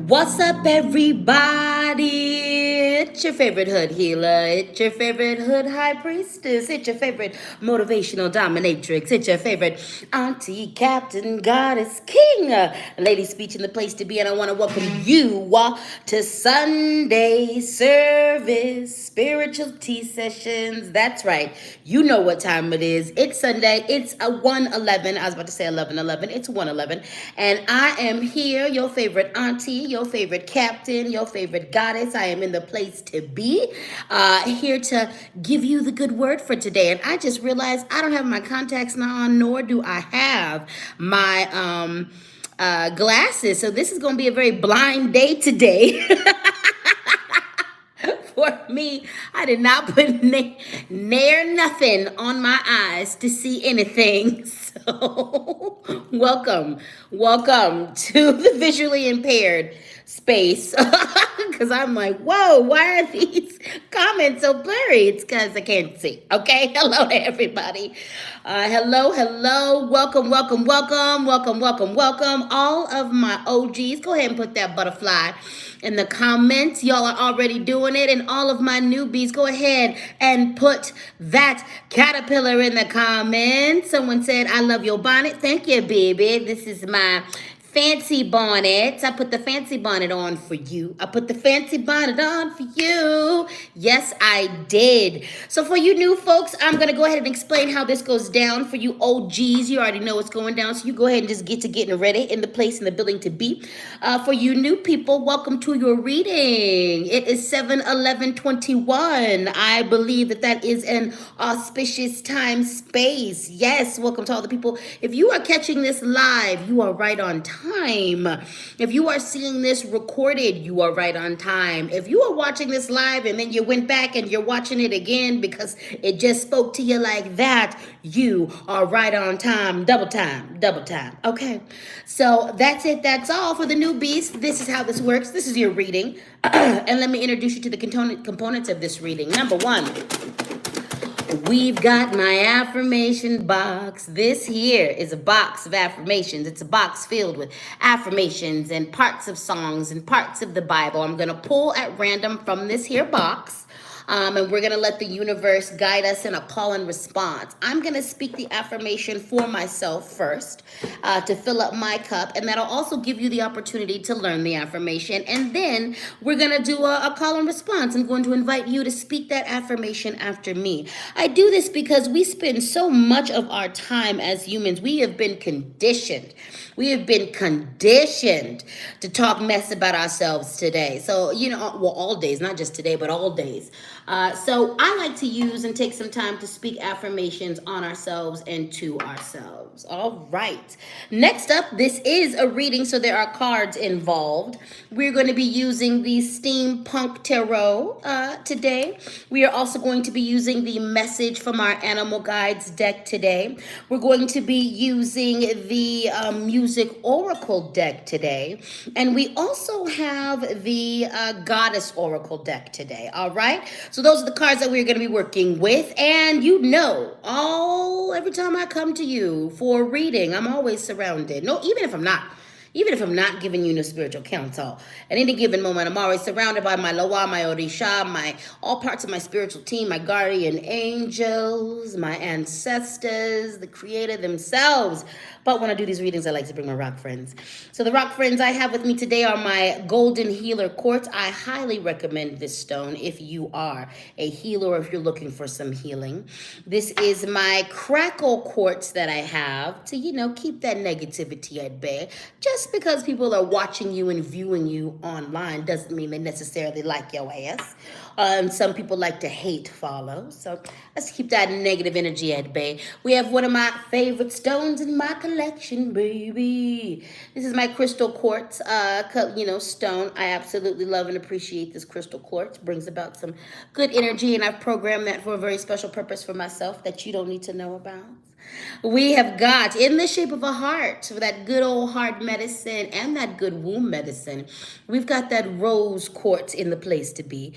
What's up, everybody? It's your favorite hood healer. It's your favorite hood high priestess. It's your favorite motivational dominatrix. It's your favorite auntie, captain, goddess, king. Lady speech in the place to be, and I want to welcome you to Sunday service spiritual tea sessions. That's right. You know what time it is. It's Sunday. It's a 1:11. I was about to say 11:11. It's 1:11, and I am here, your favorite auntie, your favorite captain, your favorite goddess. I am in the place to be, here to give you the good word for today. And I just realized I don't have my contacts on, nor do I have my glasses. So this is going to be a very blind day today. For me, I did not put near nothing on my eyes to see anything. So, welcome to the visually impaired space. Because I'm like, whoa, why are these comments so blurry? It's because I can't see. Okay, hello to everybody. Hello. Welcome. All of my OGs, go ahead and put that butterfly in the comments. Y'all are already doing it. And all of my newbies, go ahead and put that caterpillar in the comments. Someone said, I love your bonnet. Thank you, baby. This is my fancy bonnet. I put the fancy bonnet on for you. Yes, I did. So for you new folks, I'm going to go ahead and explain how this goes down. For you OGs, you already know what's going down. So you go ahead and just get to getting ready in the place in the building to be. For you new people, welcome to your reading. It is 7/11/21. I believe that is an auspicious time space. Yes, welcome to all the people. If you are catching this live, you are right on time. If you are seeing this recorded, you are right on time. If you are watching this live and then you went back and you're watching it again because it just spoke to you like that, you are right on time. Double time. Okay, so that's it. That's all for the newbies. This is how this works. This is your reading. And let me introduce you to the components of this reading. Number one, we've got my affirmation box. This here is a box of affirmations. It's a box filled with affirmations and parts of songs and parts of the Bible. I'm going to pull at random from this here box. And we're going to let the universe guide us in a call and response. I'm going to speak the affirmation for myself first to fill up my cup. And that'll also give you the opportunity to learn the affirmation. And then we're going to do a call and response. I'm going to invite you to speak that affirmation after me. I do this because we spend so much of our time as humans. We have been conditioned. To talk mess about ourselves today. So, all days, not just today, but all days. So I like to use and take some time to speak affirmations on ourselves and to ourselves. All right. Next up, this is a reading, so there are cards involved. We're going to be using the Steampunk Tarot today. We are also going to be using the message from our Animal Guides deck today. We're going to be using the Music Oracle deck today. And we also have the Goddess Oracle deck today. All right. So those are the cards that we're going to be working with. And every time I come to you for a reading, I'm always surrounded. No, even if I'm not giving you no spiritual counsel, at any given moment, I'm always surrounded by my Loa, my Orisha, all parts of my spiritual team, my guardian angels, my ancestors, the creator themselves. But when I do these readings, I like to bring my rock friends. So the rock friends I have with me today are my Golden Healer Quartz. I highly recommend this stone if you are a healer or if you're looking for some healing. This is my Crackle Quartz that I have to, keep that negativity at bay. Just because people are watching you and viewing you online doesn't mean they necessarily like your ass. Some people like to hate follow. So let's keep that negative energy at bay. We have one of my favorite stones in my collection, baby. This is my crystal quartz, stone. I absolutely love and appreciate this crystal quartz. Brings about some good energy, and I've programmed that for a very special purpose for myself that you don't need to know about. We have got in the shape of a heart, for that good old heart medicine and that good womb medicine. We've got that rose quartz in the place to be.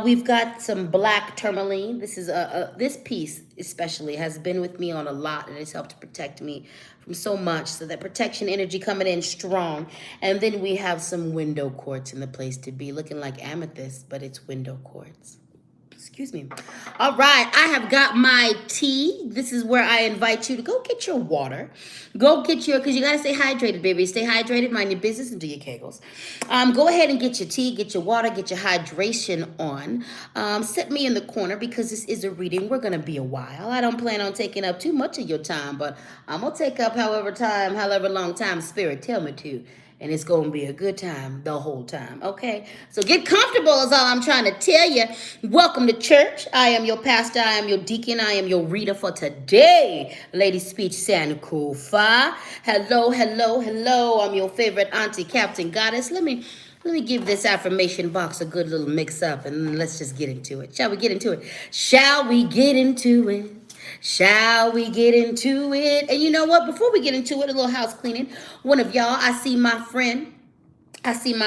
We've got some black tourmaline. This is this piece especially has been with me on a lot, and it's helped protect me from so much. So that protection energy coming in strong. And then we have some window quartz in the place to be, looking like amethyst, but it's window quartz. Excuse me. All right, I have got my tea. This is where I invite you to go get your water. Go get your, because you got to stay hydrated, baby. Stay hydrated, mind your business, and do your kegels. Go ahead and get your tea, get your water, get your hydration on. Set me in the corner because this is a reading. We're going to be a while. I don't plan on taking up too much of your time, but I'm going to take up however long time Spirit tell me to. And it's going to be a good time the whole time, okay? So get comfortable is all I'm trying to tell you. Welcome to church. I am your pastor. I am your deacon. I am your reader for today. LadySpeech Sankofa. Hello, hello, hello. I'm your favorite auntie, Captain Goddess. Let me give this affirmation box a good little mix up, and let's just get into it. Shall we get into it? Shall we get into it? Shall we get into it? And you know what? Before we get into it, a little house cleaning. One of y'all, I see my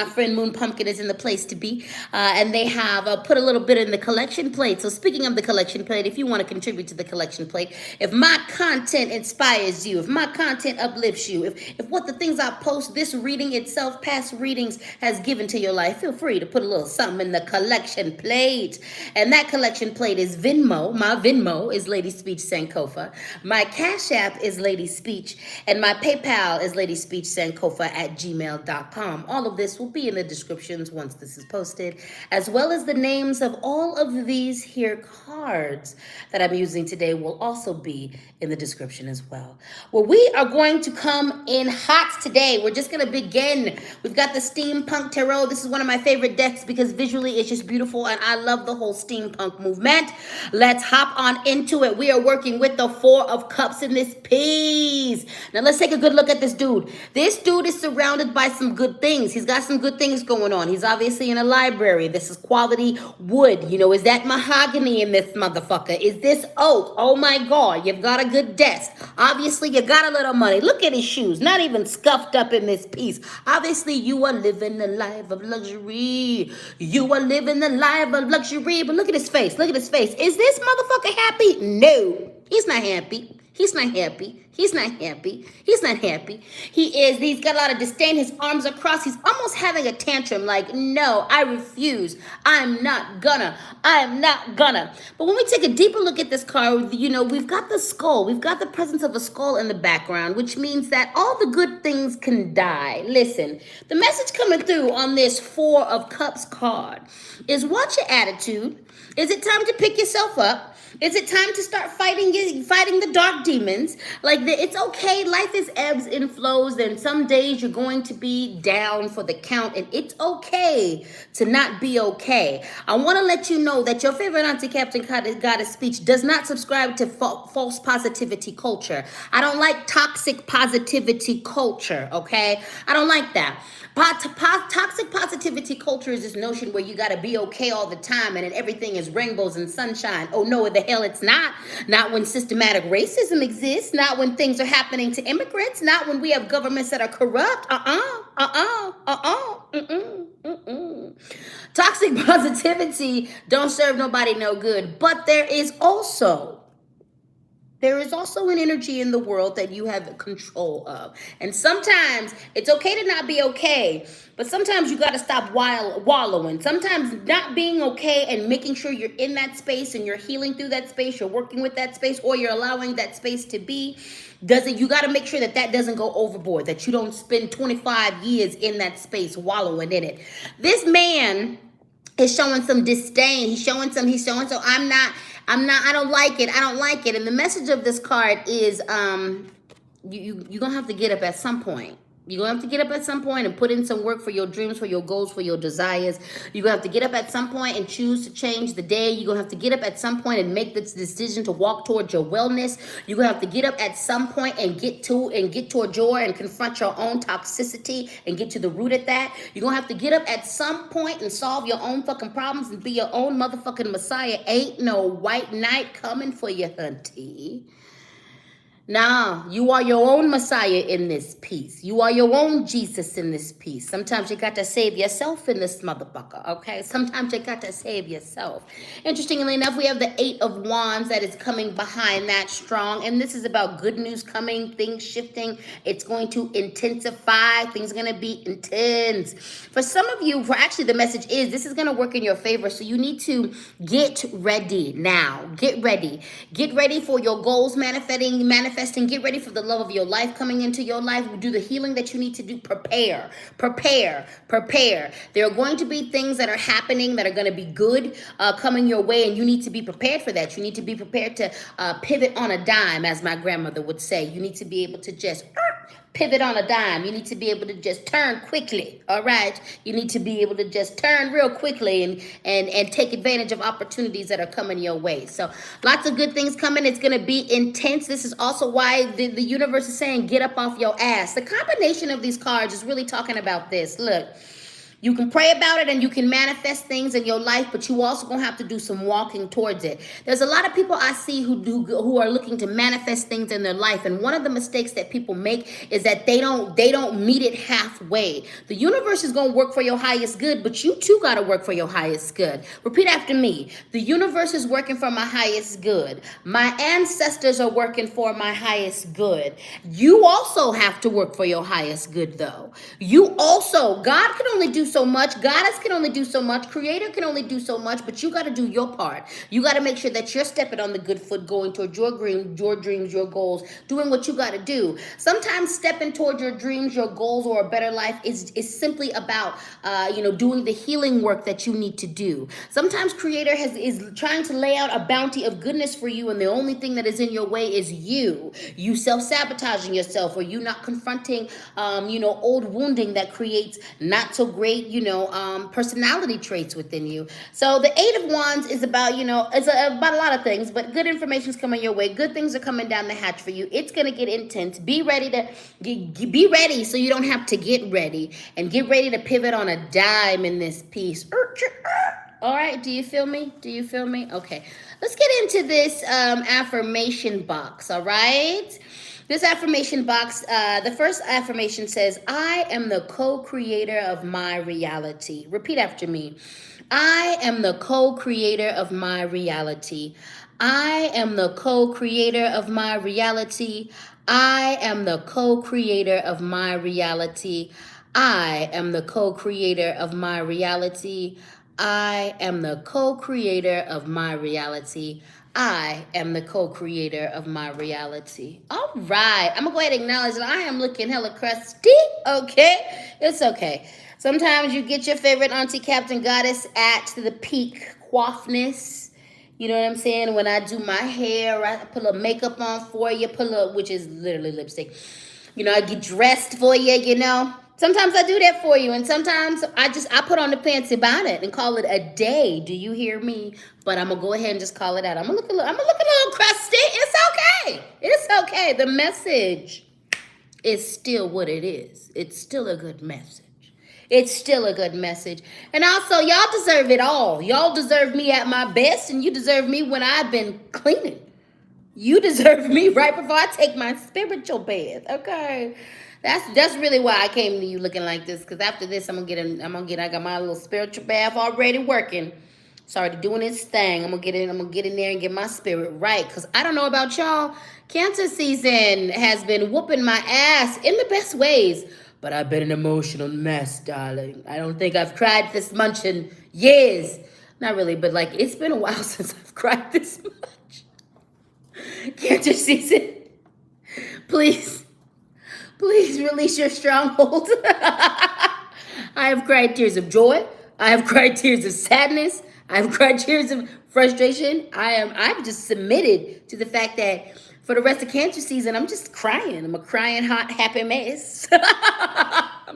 friend Moon Pumpkin is in the place to be, and they have put a little bit in the collection plate. So speaking of the collection plate, if you want to contribute to the collection plate, if my content inspires you, if my content uplifts you, if what the things I post, this reading itself, past readings has given to your life, feel free to put a little something in the collection plate. And that collection plate is Venmo. My Venmo is LadySpeech Sankofa. My Cash App is LadySpeech, and my PayPal is LadySpeechSankofa@gmail.com. All of this will be in the descriptions once this is posted, as well as the names of all of these here cards that I'm using today will also be in the description as well. Well, we are going to come in hot today. We're just going to begin. We've got the Steampunk Tarot. This is one of my favorite decks because visually it's just beautiful, and I love the whole steampunk movement. Let's hop on into it. We are working with the Four of Cups in this piece. Now let's take a good look at this dude. This dude is surrounded by some good things. He's got some good things going on. He's obviously in a library. This is quality wood. You know, is that mahogany in this motherfucker? Is this oak? Oh my God, you've got a good desk. Obviously, you got a little money. Look at his shoes, not even scuffed up in this piece. Obviously, you are living the life of luxury. You are living the life of luxury. But look at his face. Look at his face. Is this motherfucker happy? No, he's not happy. He's not happy. He's not happy. He's not happy. He's got a lot of disdain. His arms are crossed. He's almost having a tantrum like, no, I refuse. I'm not gonna. I am not gonna. But when we take a deeper look at this card, you know, we've got the skull. We've got the presence of a skull in the background, which means that all the good things can die. Listen, the message coming through on this Four of Cups card is watch your attitude. Is it time to pick yourself up? Is it time to start fighting the dark demons? It's okay. Life is ebbs and flows, and some days you're going to be down for the count, and it's okay to not be okay. I want to let you know that your favorite auntie, Captain Goddess Speech, does not subscribe to false positivity culture. I don't like toxic positivity culture, okay? I don't like that. Toxic positivity culture is this notion where you got to be okay all the time and then everything is rainbows and sunshine. Oh, no, the hell it's not. Not when systematic racism exists. Not when things are happening to immigrants. Not when we have governments that are corrupt. Toxic positivity don't serve nobody no good. But there is also an energy in the world that you have control of. And sometimes it's okay to not be okay, but sometimes you got to stop wallowing. Sometimes not being okay and making sure you're in that space and you're healing through that space, you're working with that space, or you're allowing that space to be, you got to make sure that that doesn't go overboard, that you don't spend 25 years in that space wallowing in it. This man is showing some disdain. He's showing so I don't like it. I don't like it. And the message of this card is you're going to have to get up at some point. You're going to have to get up at some point and put in some work for your dreams, for your goals, for your desires. You're going to have to get up at some point and choose to change the day. You're going to have to get up at some point and make this decision to walk towards your wellness. You're going to have to get up at some point and get towards your and confront your own toxicity and get to the root of that. You're going to have to get up at some point and solve your own fucking problems and be your own motherfucking messiah. Ain't no white knight coming for you, hunty. Nah, you are your own Messiah in this piece. You are your own Jesus in this piece. Sometimes you got to save yourself in this motherfucker, okay? Sometimes you got to save yourself. Interestingly enough, we have the Eight of Wands that is coming behind that strong. And this is about good news coming, things shifting. It's going to intensify. Things are going to be intense. For some of you, for actually the message is this is going to work in your favor. So you need to get ready now. Get ready. Get ready for your goals manifesting. Get ready for the love of your life coming into your life. Do the healing that you need to do. Prepare. There are going to be things that are happening that are going to be good coming your way, and you need to be prepared for that. You need to be prepared to pivot on a dime, as my grandmother would say. You need to be able to just pivot on a dime. You need to be able to just turn quickly. All right. You need to be able to just turn real quickly and take advantage of opportunities that are coming your way. So lots of good things coming. It's going to be intense. This is also why the universe is saying get up off your ass. The combination of these cards is really talking about this. Look. You can pray about it and you can manifest things in your life, but you also gonna have to do some walking towards it. There's a lot of people I see who are looking to manifest things in their life, and one of the mistakes that people make is that they don't meet it halfway. The universe is gonna work for your highest good, but you too gotta work for your highest good. Repeat after me. The universe is working for my highest good. My ancestors are working for my highest good. You also have to work for your highest good, though. God can only do so much. Goddess can only do so much. Creator can only do so much, but you got to do your part. You got to make sure that you're stepping on the good foot, going toward your dreams, your goals, doing what you got to do. Sometimes stepping toward your dreams, your goals, or a better life is simply about, doing the healing work that you need to do. Sometimes Creator is trying to lay out a bounty of goodness for you, and the only thing that is in your way is you self-sabotaging yourself, or you not confronting, old wounding that creates not so great, personality traits within you. So the Eight of Wands is about, about a lot of things, but good information is coming your way. Good things are coming down the hatch for you. It's going to get intense. Be ready so you don't have to get ready, and get ready to pivot on a dime in this piece. All right. Do you feel me? Okay. Let's get into this affirmation box. All right. This affirmation box, the first affirmation says, I am the co-creator of my reality. Repeat after me. I am the co-creator of my reality. I am the co-creator of my reality. I am the co-creator of my reality. I am the co-creator of my reality. I am the co-creator of my reality. I am the co-creator of my reality. All right. I'm going to go ahead and acknowledge that I am looking hella crusty. Okay. It's okay. Sometimes you get your favorite auntie Captain Goddess at the peak coiffness. You know what I'm saying? When I do my hair, I put a little makeup on for you, which is literally lipstick. I get dressed for you, Sometimes I do that for you, and sometimes I put on the fancy bonnet and call it a day. Do you hear me? But I'm gonna go ahead and just call it out. I'm gonna look a little crusty. It's okay. The message is still what it is. It's still a good message. And also, y'all deserve it all. Y'all deserve me at my best, and you deserve me when I've been cleaning. You deserve me right before I take my spiritual bath. Okay. That's really why I came to you looking like this. Because after this, I got my little spiritual bath already working. Started doing its thing. I'm gonna get in there and get my spirit right. Because I don't know about y'all. Cancer season has been whooping my ass in the best ways. But I've been an emotional mess, darling. I don't think I've cried this much in years. Not really, but it's been a while since I've cried this much. Cancer season. Please release your stronghold. I have cried tears of joy. I have cried tears of sadness. I have cried tears of frustration. I've just submitted to the fact that for the rest of Cancer season, I'm just crying. I'm a crying, hot, happy mess. I'm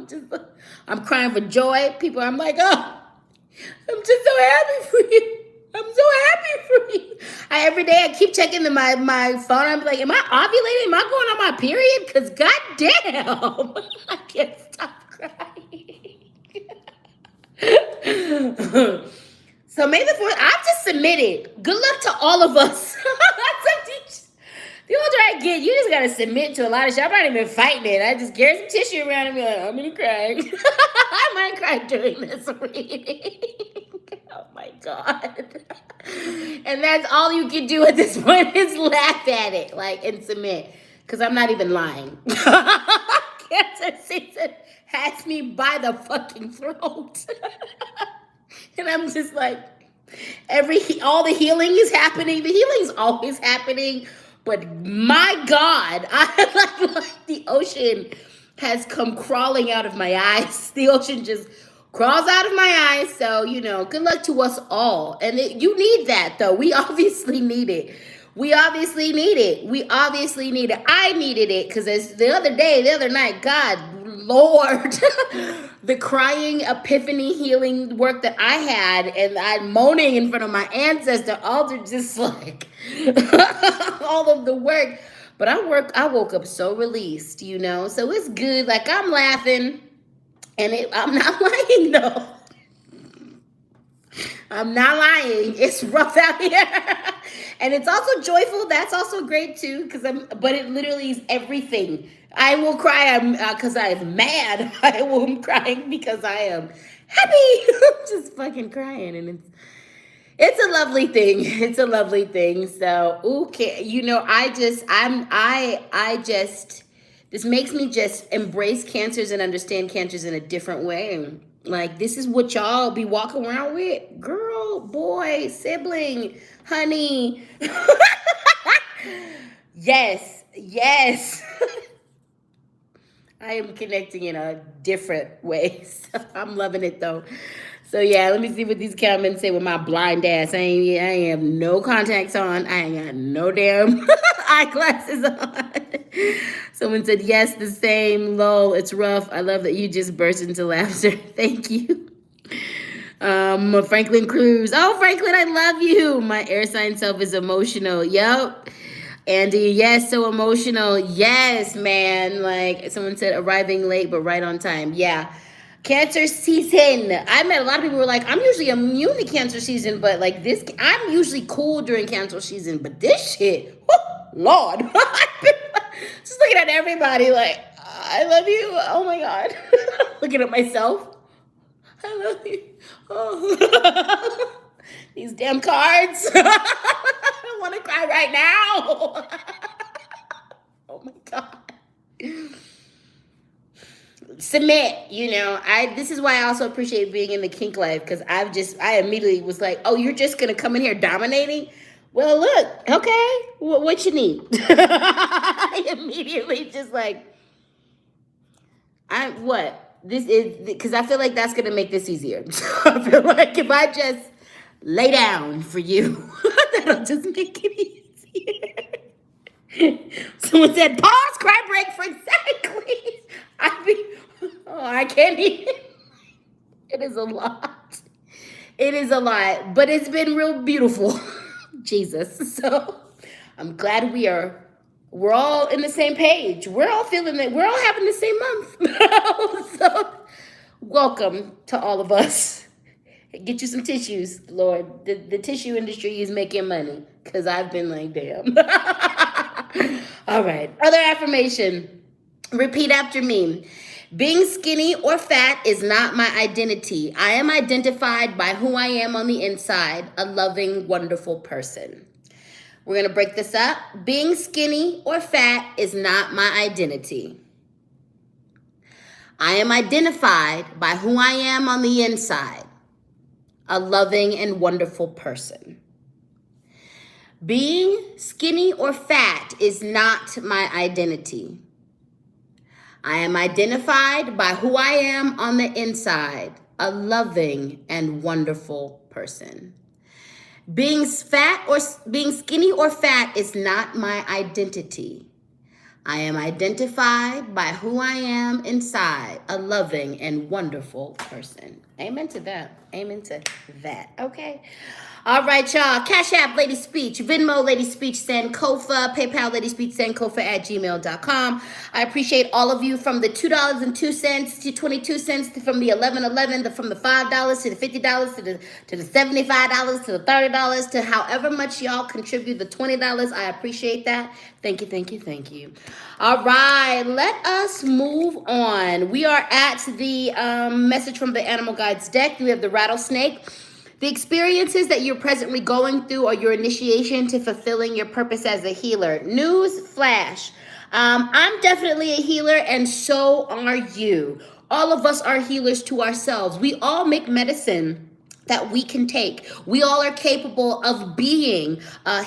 crying for joy. People, I'm like, oh, I'm just so happy for you. I'm so happy for you. Every day I keep checking my phone. I'm like, am I ovulating? Am I going on my period? Because goddamn, I can't stop crying. So May the 4th, I've just submitted. Good luck to all of us. The older I get, you just gotta submit to a lot of shit. I'm not even fighting it. I just carry some tissue around and be like, I'm gonna cry. I might cry during this reading. Oh my God. And that's all you can do at this point is laugh at it, like, and submit. Because I'm not even lying. Cancer season has me by the fucking throat. And I'm just like, all the healing is happening. The healing's always happening. But my God, I like the ocean has come crawling out of my eyes. The ocean just crawls out of my eyes. So, good luck to us all. And you need that, though. We obviously need it. We obviously need it. I needed it because the other night, God, Lord, the crying, epiphany, healing work that I had, and I'm moaning in front of my ancestor, all they're just like, all of the work. But I woke up so released, so it's good. Like, I'm laughing, and I'm not lying, though. I'm not lying. It's rough out here. And it's also joyful. That's also great too. But it literally is everything. I will cry because I am mad. I am crying because I am happy. I'm just fucking crying. And it's a lovely thing. It's a lovely thing. So, okay. This makes me just embrace cancers and understand cancers in a different way. Like, this is what y'all be walking around with. Girl, boy, sibling, honey. Yes. I am connecting in a different way. So I'm loving it, though. So, yeah, let me see what these comments say with my blind ass. I have no contacts on. I ain't got no damn eyeglasses on. Someone said, yes, the same. Lol, it's rough. I love that you just burst into laughter. Thank you. Franklin Cruz. Oh, Franklin, I love you. My air sign self is emotional. Yep. Andy, yes, so emotional. Yes, man. Like someone said, arriving late, but right on time. Yeah. Cancer season. I met a lot of people who were like, I'm usually immune to cancer season, but like this, I'm usually cool during cancer season, but this shit, whoo, Lord. Just looking at everybody like, I love you. Oh my God. Looking at myself. I love you. Oh. These damn cards. I want to cry right now. Oh my God. Submit, this is why I also appreciate being in the kink life, because I immediately was like, oh, you're just gonna come in here dominating? Well, look, okay, what you need? I immediately just like, this is, because I feel like that's gonna make this easier. I feel like if I just lay down for you, that'll just make it easier. Someone said, pause, cry break for exactly. I can't even. It is a lot. It is a lot, but it's been real beautiful. Jesus. So I'm glad we're all in the same page. We're all feeling that we're all having the same month. So welcome to all of us. Get you some tissues, Lord. The tissue industry is making money because I've been like, damn. All right. Other affirmation. Repeat after me. Being skinny or fat is not my identity. I am identified by who I am on the inside, a loving, wonderful person. We're going to break this up. Being skinny or fat is not my identity. I am identified by who I am on the inside, a loving and wonderful person. Being skinny or fat is not my identity. I am identified by who I am on the inside, a loving and wonderful person. Being skinny or fat is not my identity. I am identified by who I am inside, a loving and wonderful person. Amen to that. Amen to that. Okay. All right, y'all. Cash App, LadySpeech. Venmo, LadySpeech, Sankofa. PayPal, LadySpeech, Sankofa @gmail.com. I appreciate all of you from the $2.02 to 22 cents, from the $11.11, from the $5 to the $50 to the $75 to the $30 to however much y'all contribute, the $20. I appreciate that. Thank you, thank you, thank you. All right, let us move on. We are at the message from the Animal Guides deck. We have the rattlesnake. The experiences that you're presently going through are your initiation to fulfilling your purpose as a healer. News flash. I'm definitely a healer, and so are you. All of us are healers to ourselves. We all make medicine that we can take. We all are capable of being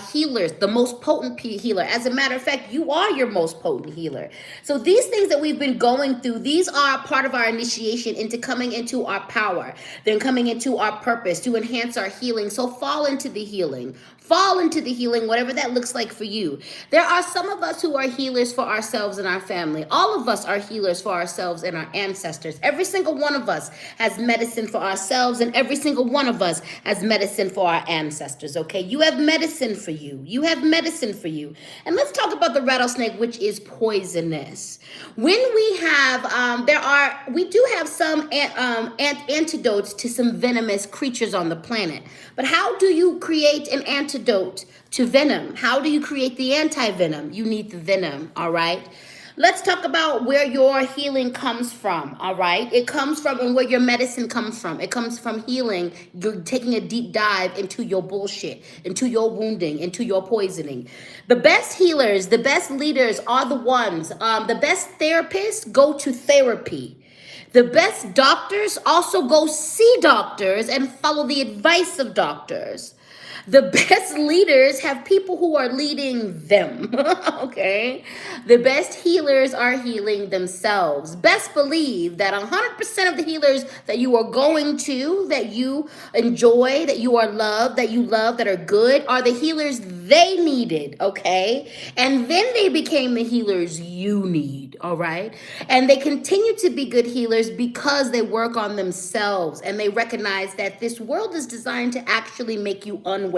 healers, the most potent healer. As a matter of fact, you are your most potent healer. So these things that we've been going through, these are part of our initiation into coming into our power, then coming into our purpose to enhance our healing. So fall into the healing. Fall into the healing, whatever that looks like for you. There are some of us who are healers for ourselves and our family. All of us are healers for ourselves and our ancestors. Every single one of us has medicine for ourselves, and every single one of us has medicine for our ancestors, okay? You have medicine for you. You have medicine for you. And let's talk about the rattlesnake, which is poisonous. When we have, we do have some antidotes to some venomous creatures on the planet. But how do you create an antidote to venom? How do you create the anti-venom? You need the venom, all right? Let's talk about where your healing comes from, all right? It comes from, and where your medicine comes from. It comes from healing. You're taking a deep dive into your bullshit, into your wounding, into your poisoning. The best healers, the best leaders are the ones, the best therapists go to therapy. The best doctors also go see doctors and follow the advice of doctors. The best leaders have people who are leading them, okay? The best healers are healing themselves. Best believe that 100% of the healers that you are going to, that you enjoy, that you are loved, that you love, that are good, are the healers they needed, okay? And then they became the healers you need, all right? And they continue to be good healers because they work on themselves and they recognize that this world is designed to actually make you unwell.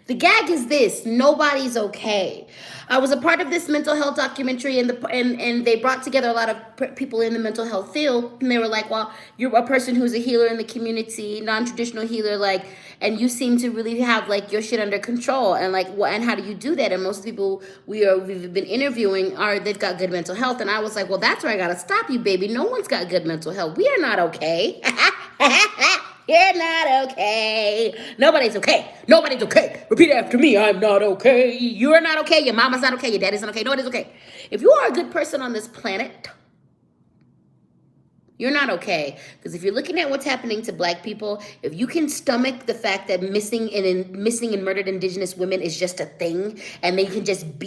The gag is this: nobody's okay. I was a part of this mental health documentary, and they brought together a lot of people in the mental health field, and they were like, well, you're a person who's a healer in the community, non-traditional healer, like, and you seem to really have like your shit under control, and like, what, and how do you do that? And most people we've been interviewing they've got good mental health. And I was like, well, that's where I gotta stop you, baby. No one's got good mental health. We are not okay. You're not okay. Nobody's okay. Nobody's okay. Repeat after me. I'm not okay. You're not okay. Your mama's not okay. Your daddy's not okay. Nobody's okay. If you are a good person on this planet, you're not okay. Because if you're looking at what's happening to Black people, if you can stomach the fact that missing and murdered Indigenous women is just a thing, and they can just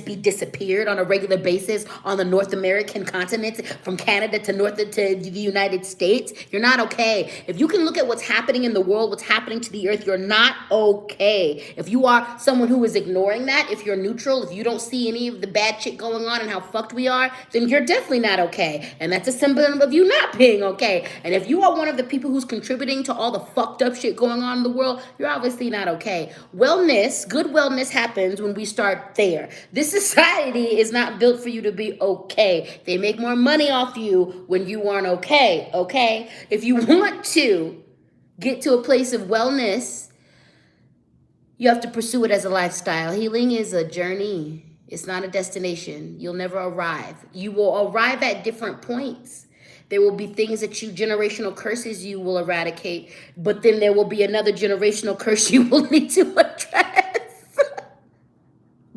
be disappeared on a regular basis on the North American continent, from Canada to the United States, you're not okay. If you can look at what's happening in the world, what's happening to the earth, you're not okay. If you are someone who is ignoring that, if you're neutral, if you don't see any of the bad shit going on and how fucked we are, then you're definitely not okay. And that's a symbol of you not being okay. And if you are one of the people who's contributing to all the fucked up shit going on in the world, you're obviously not okay. Wellness, good wellness happens when we start there. This society is not built for you to be okay. They make more money off you when you aren't okay, okay? If you want to get to a place of wellness, you have to pursue it as a lifestyle. Healing is a journey. It's not a destination. You'll never arrive. You will arrive at different points. There will be things that generational curses you will eradicate, but then there will be another generational curse you will need to address.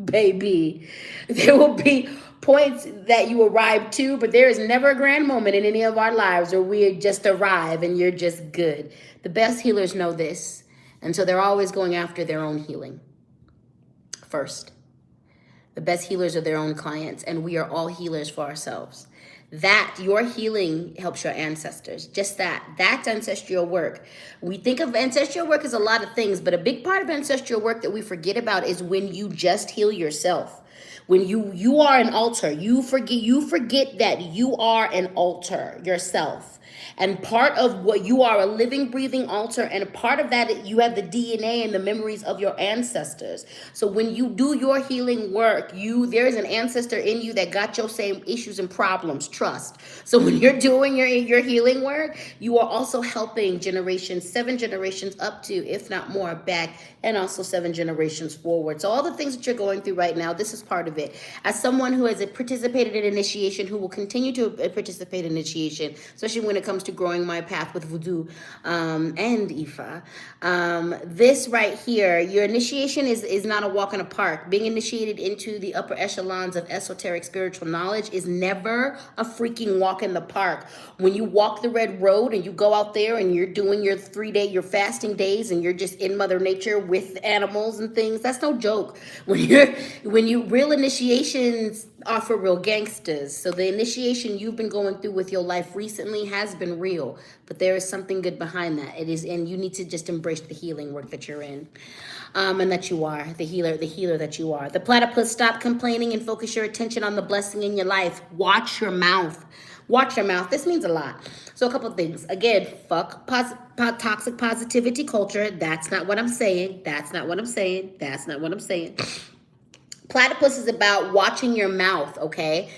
Baby, there will be points that you arrive to, but there is never a grand moment in any of our lives where we just arrive and you're just good. The best healers know this, and so they're always going after their own healing first. The best healers are their own clients, and we are all healers for ourselves. That your healing helps your ancestors. Just that's ancestral work. We think of ancestral work as a lot of things, but a big part of ancestral work that we forget about is when you just heal yourself. When you are an altar, you forget that you are an altar yourself. And part of what you are, a living, breathing altar, and a part of that, you have the DNA and the memories of your ancestors. So when you do your healing work, there is an ancestor in you that got your same issues and problems. Trust. So when you're doing your healing work, you are also helping generations, 7 generations up to, if not more, back, and also 7 generations forward. So all the things that you're going through right now, this is part of it. As someone who has participated in initiation, who will continue to participate in initiation, especially when it comes to growing my path with voodoo and Ifa, this right here, your initiation is not a walk in a park. Being initiated into the upper echelons of esoteric spiritual knowledge is never a freaking walk in the park. When you walk the red road and you go out there and you're doing your 3-day, your fasting days, and you're just in Mother Nature with animals and things, that's no joke. When you real initiations are for real gangsters. So the initiation you've been going through with your life recently has been real, but there is something good behind that. It is, and you need to just embrace the healing work that you're in, and that you are the healer that you are. The platypus, stop complaining and focus your attention on the blessing in your life. Watch your mouth. Watch your mouth. This means a lot. So a couple of things. Again, fuck toxic positivity culture. That's not what I'm saying. That's not what I'm saying. That's not what I'm saying. Platypus is about watching your mouth, okay?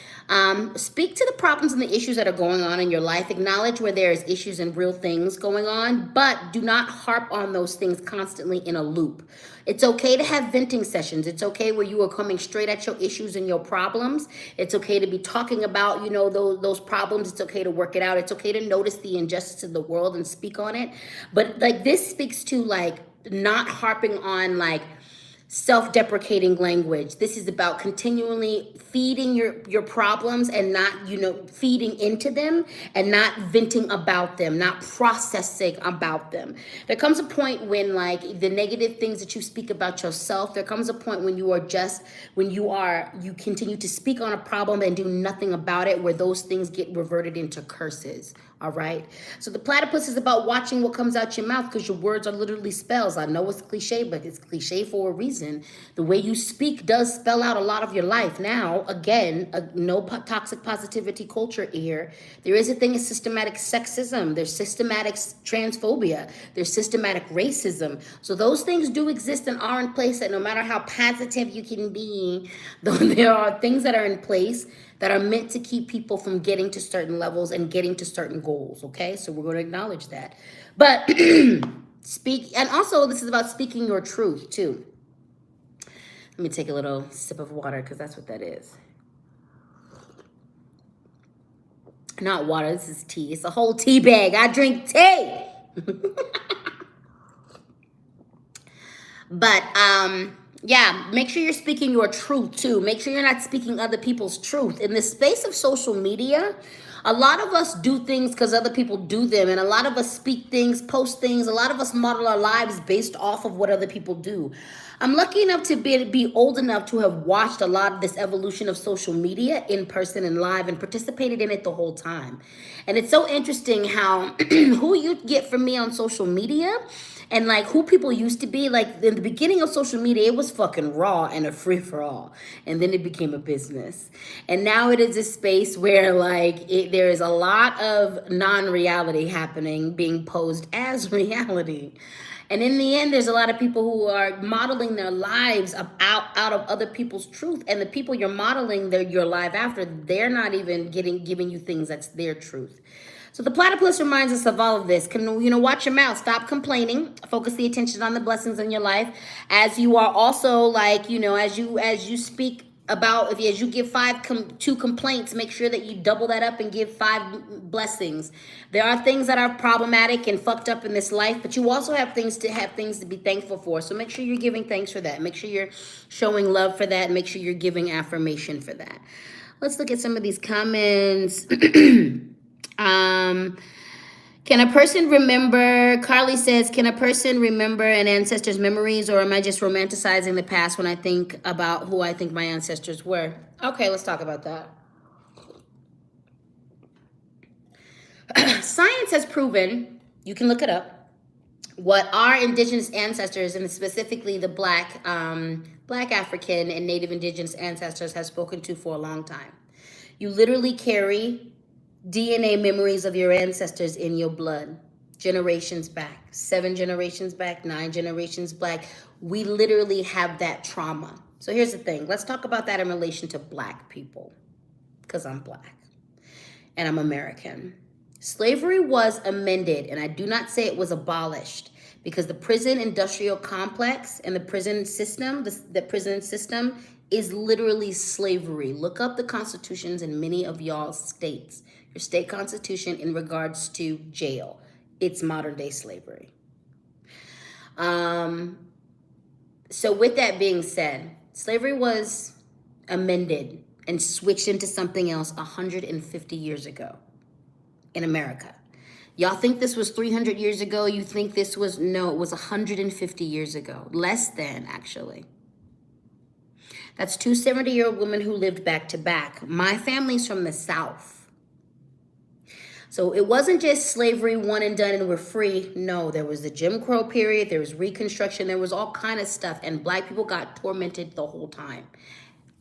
Speak to the problems and the issues that are going on in your life. Acknowledge where there is issues and real things going on, but do not harp on those things constantly in a loop. It's okay to have venting sessions. It's okay where you are coming straight at your issues and your problems. It's okay to be talking about, those problems. It's okay to work it out. It's okay to notice the injustice of the world and speak on it. But like this speaks to like not harping on like self-deprecating language. This is about continually feeding your problems and not, feeding into them and not venting about them, not processing about them. There comes a point when like the negative things that you speak about yourself, there comes a point when you continue to speak on a problem and do nothing about it, where those things get reverted into curses. All right. So the platypus is about watching what comes out your mouth, because your words are literally spells. I know it's cliche, but it's cliche for a reason. The way you speak does spell out a lot of your life. Now, again, no toxic positivity culture here. There is a thing of systematic sexism. There's systematic transphobia. There's systematic racism. So those things do exist and are in place, that no matter how positive you can be, though there are things that are in place that are meant to keep people from getting to certain levels and getting to certain goals, okay? So we're going to acknowledge that. But speak, and also this is about speaking your truth too. Let me take a little sip of water, because that's what that is. Not water, this is tea. It's a whole tea bag. I drink tea. But yeah, make sure you're speaking your truth too. Make sure you're not speaking other people's truth. In the space of social media, a lot of us do things because other people do them. And a lot of us speak things, post things. A lot of us model our lives based off of what other people do. I'm lucky enough to be old enough to have watched a lot of this evolution of social media in person and live, and participated in it the whole time. And it's so interesting how who you get from me on social media and like who people used to be. Like in the beginning of social media, it was fucking raw and a free for all, and then it became a business. And now it is a space where like there is a lot of non-reality happening, being posed as reality. And in the end, there's a lot of people who are modeling their lives out of other people's truth. And the people you're modeling your life after, they're not even giving you things that's their truth. So the platypus reminds us of all of this. Watch your mouth. Stop complaining. Focus the attention on the blessings in your life. As you are also like, as you speak about, as you give 2 complaints, make sure that you double that up and give 5 blessings. There are things that are problematic and fucked up in this life, but you also have things to be thankful for. So make sure you're giving thanks for that. Make sure you're showing love for that. Make sure you're giving affirmation for that. Let's look at some of these comments. Can a person remember, Carly says, can a person remember an ancestor's memories, or am I just romanticizing the past when I think about who I think my ancestors were? Okay, let's talk about that. Science has proven, you can look it up, what our indigenous ancestors, and specifically the Black African and Native indigenous ancestors, have spoken to for a long time. You literally carry DNA memories of your ancestors in your blood, generations back, 7 generations back, 9 generations back. We literally have that trauma. So here's the thing. Let's talk about that in relation to Black people, because I'm Black and I'm American. Slavery was amended, and I do not say it was abolished, because the prison industrial complex and the prison system, the prison system is literally slavery. Look up the constitutions in many of y'all's states, your state constitution in regards to jail. It's modern day slavery. So with that being said, slavery was amended and switched into something else 150 years ago in America. Y'all think this was 300 years ago? You think this was, no, it was 150 years ago. Less than, actually. That's 2 70-year-old women who lived back to back. My family's from the South. So it wasn't just slavery, one and done and we're free. No, there was the Jim Crow period, there was Reconstruction, there was all kind of stuff, and Black people got tormented the whole time.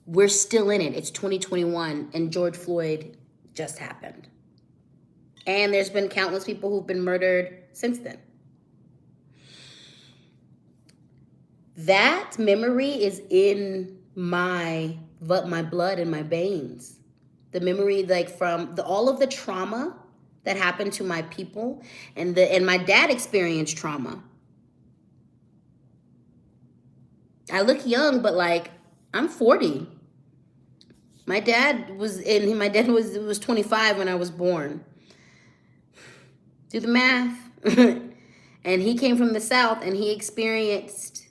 We're still in it. It's 2021, and George Floyd just happened. And there's been countless people who've been murdered since then. That memory is in my blood and my veins. The memory, like, from all of the trauma that happened to my people, and my dad experienced trauma. I look young, but like, I'm 40. My dad was 25 when I was born. Do the math. And he came from the South, and he experienced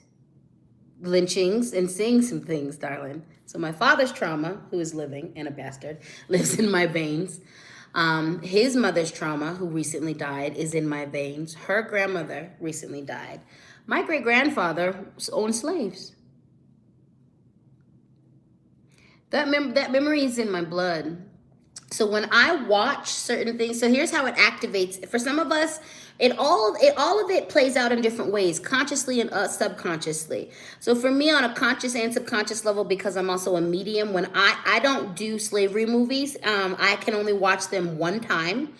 lynchings and seeing some things, darling. So my father's trauma, who is living and a bastard, lives in my veins. His mother's trauma, who recently died, is in my veins. Her grandmother recently died. My great-grandfather owned slaves. That memory is in my blood. So when I watch certain things, so here's how it activates. For some of us, all of it plays out in different ways, consciously and subconsciously. So for me, on a conscious and subconscious level, because I'm also a medium, when I don't do slavery movies, I can only watch them one time.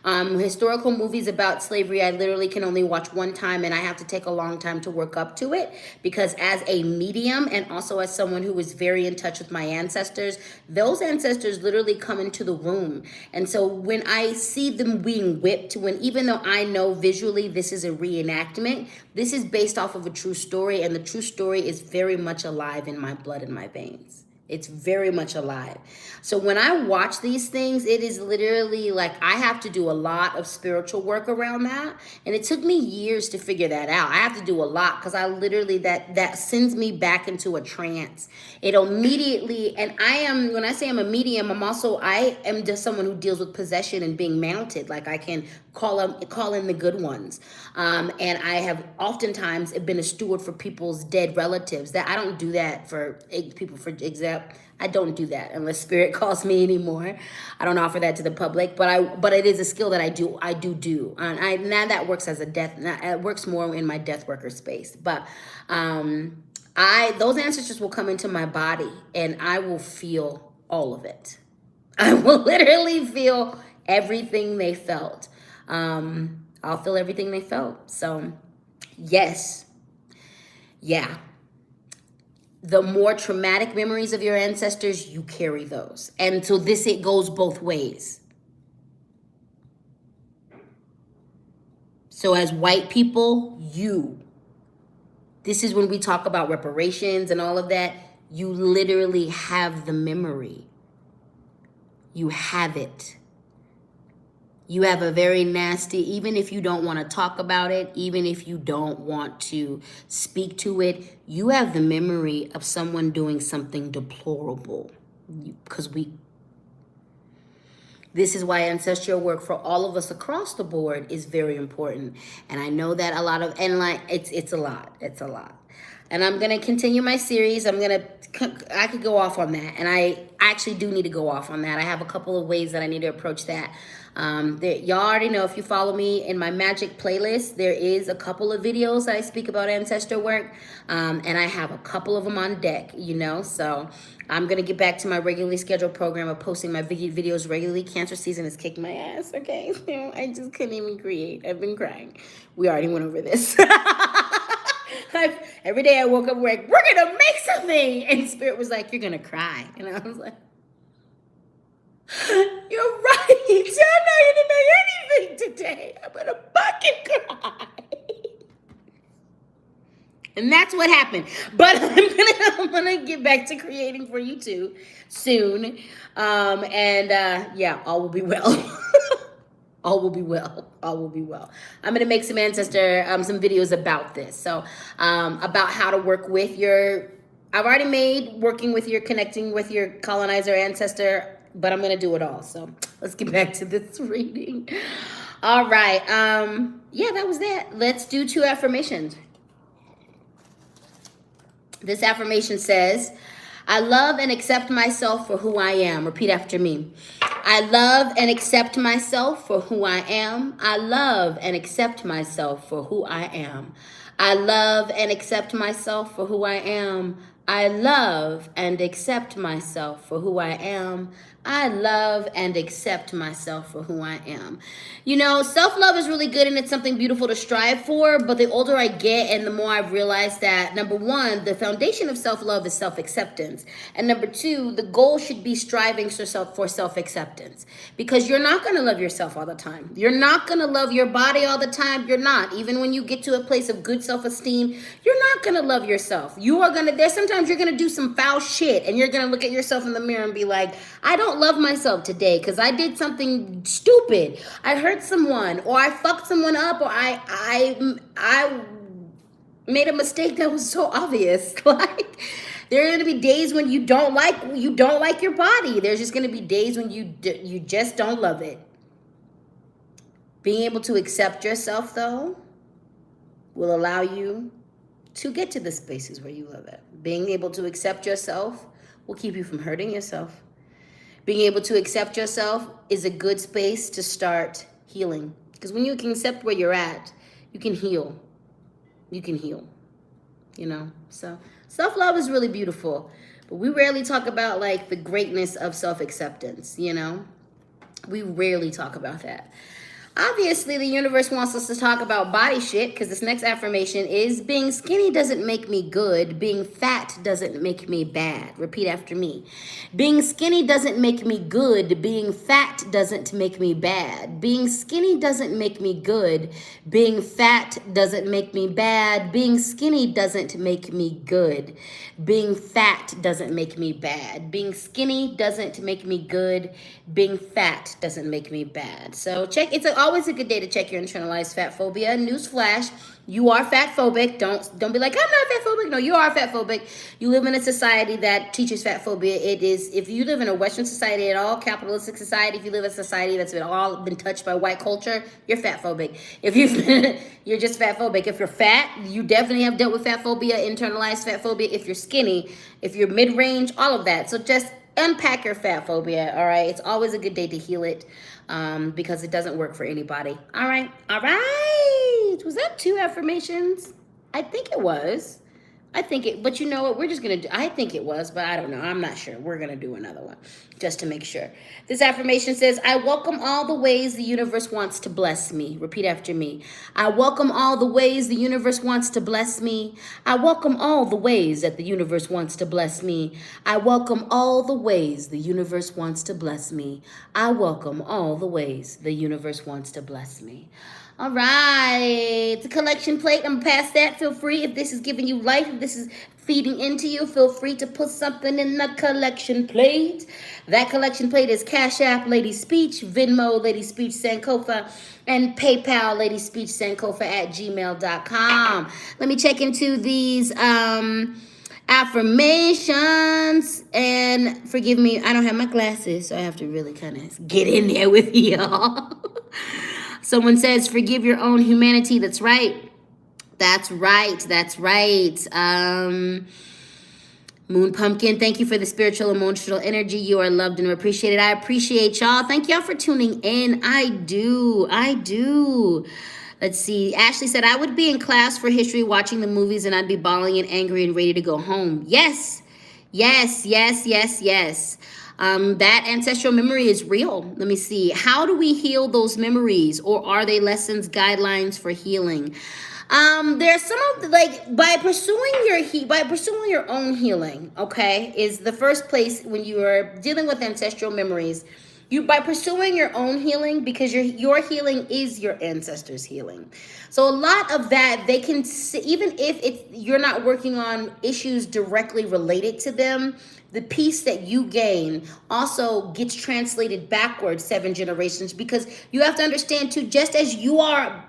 Historical movies about slavery, I literally can only watch one time, and I have to take a long time to work up to it, because as a medium and also as someone who was very in touch with my ancestors, those ancestors literally come into the room. And so when I see them being whipped, even though I know visually this is a reenactment, this is based off of a true story, and the true story is very much alive in my blood and my veins. It's very much alive. So when I watch these things, it is literally like I have to do a lot of spiritual work around that. And it took me years to figure that out. I have to do a lot, because I literally, that sends me back into a trance. It immediately, and when I say I'm a medium, I am just someone who deals with possession and being mounted. Like, I can call in the good ones. And I have oftentimes been a steward for people's dead relatives. That I don't do that for people, for example. I don't do that unless spirit calls me anymore. I don't offer that to the public, but it is a skill that I do. And now that works as it works more in my death worker space. But those ancestors will come into my body, and I will feel all of it. I will literally feel everything they felt. I'll feel everything they felt. So yes. Yeah. The more traumatic memories of your ancestors, you carry those. And so it goes both ways. So as white people, this is when we talk about reparations and all of that, you literally have the memory. You have it. You have a very nasty, even if you don't want to talk about it, even if you don't want to speak to it, you have the memory of someone doing something deplorable. Because this is why ancestral work for all of us across the board is very important. And I know that it's a lot. And I'm going to continue my series. I could go off on that. And I actually do need to go off on that. I have a couple of ways that I need to approach that. Y'all already know, if you follow me in my magic playlist, there is a couple of videos that I speak about ancestor work. And I have a couple of them on deck, you know. So I'm going to get back to my regularly scheduled program of posting my videos regularly. Cancer season is kicking my ass, okay? So I just couldn't even create. I've been crying. We already went over this. Every day I woke up like, we're going to make something. And Spirit was like, you're going to cry. And I was like, you're right. I'm not going to make anything today. I'm going to fucking cry. And that's what happened. But I'm gonna get back to creating for you too soon. Yeah, all will be well. All will be well. All will be well. I'm gonna make some some videos about this. So about how to work with I've already made working with connecting with your colonizer ancestor, but I'm gonna do it all. So let's get back to this reading. All right. Yeah, that was that. Let's do 2 affirmations. This affirmation says, I love and accept myself for who I am. Repeat after me. I love and accept myself for who I am. I love and accept myself for who I am. I love and accept myself for who I am. I love and accept myself for who I am. I love and accept myself for who I am. You know, self-love is really good and it's something beautiful to strive for, but the older I get and the more I've realized that, number 1, the foundation of self-love is self-acceptance. And number 2, the goal should be striving for self-acceptance. Because you're not going to love yourself all the time. You're not going to love your body all the time. You're not. Even when you get to a place of good self-esteem, you're not going to love yourself. There's sometimes you're going to do some foul shit and you're going to look at yourself in the mirror and be like, I don't love myself today because I did something stupid. I hurt someone, or I fucked someone up, or I made a mistake that was so obvious. Like, there are going to be days when you don't like your body. There's just going to be days when you just don't love it. Being able to accept yourself, though, will allow you to get to the spaces where you love it. Being able to accept yourself will keep you from hurting yourself. Being able to accept yourself is a good space to start healing. Because when you can accept where you're at, you can heal. You can heal, you know? So self-love is really beautiful. But we rarely talk about, like, the greatness of self-acceptance, you know? We rarely talk about that. Obviously, the universe wants us to talk about body shit because this next affirmation is, being skinny doesn't make me good. Being fat doesn't make me bad. Repeat after me. Being skinny doesn't make me good. Being fat doesn't make me bad. Being skinny doesn't make me good. Being fat doesn't make me bad. Being skinny doesn't make me good. Being fat doesn't make me bad. Being skinny doesn't make me good. Being fat doesn't make me bad. So it's always a good day to check your internalized fat phobia. Newsflash, you are fat phobic. Don't be like, I'm not fat phobic. No, you are fat phobic. You live in a society that teaches fat phobia. It is, if you live in a Western society at all, capitalistic society, if you live in a society that's been touched by white culture, you're fat phobic. You're just fat phobic. If you're fat, you definitely have dealt with fat phobia, internalized fat phobia. If you're skinny, if you're mid-range, all of that. So just unpack your fat phobia, all right? It's always a good day to heal it because it doesn't work for anybody. All right. Was that 2 affirmations? I think it was. But you know what? We're just going to do, I think it was, but I don't know. I'm not sure. We're going to do another one just to make sure. This affirmation says, I welcome all the ways the universe wants to bless me. Repeat after me. I welcome all the ways the universe wants to bless me. I welcome all the ways that the universe wants to bless me. I welcome all the ways the universe wants to bless me. I welcome all the ways the universe wants to bless me. All right, the collection plate, I'm past that. Feel free, if this is giving you life, if this is feeding into you, feel free to put something in the collection plate. That collection plate is Cash App, LadySpeech, Venmo, LadySpeech, Sankofa, and PayPal, LadySpeech, Sankofa at gmail.com. Let me check into these affirmations, and forgive me, I don't have my glasses, so I have to really kind of get in there with y'all. Someone says, forgive your own humanity. That's right. That's right. That's right. Moon Pumpkin, thank you for the spiritual, emotional energy. You are loved and appreciated. I appreciate y'all. Thank y'all for tuning in. I do. I do. Let's see. Ashley said, I would be in class for history watching the movies and I'd be bawling and angry and ready to go home. Yes. Yes, yes, yes, yes. That ancestral memory is real. Let me see. How do we heal those memories, or are they lessons, guidelines for healing? There's some of like by pursuing your own healing, okay, is the first place when you are dealing with ancestral memories. You by pursuing your own healing, because your healing is your ancestors' healing. So a lot of that they can see, even if you're not working on issues directly related to them, the peace that you gain also gets translated backwards 7 generations, because you have to understand too, just as you are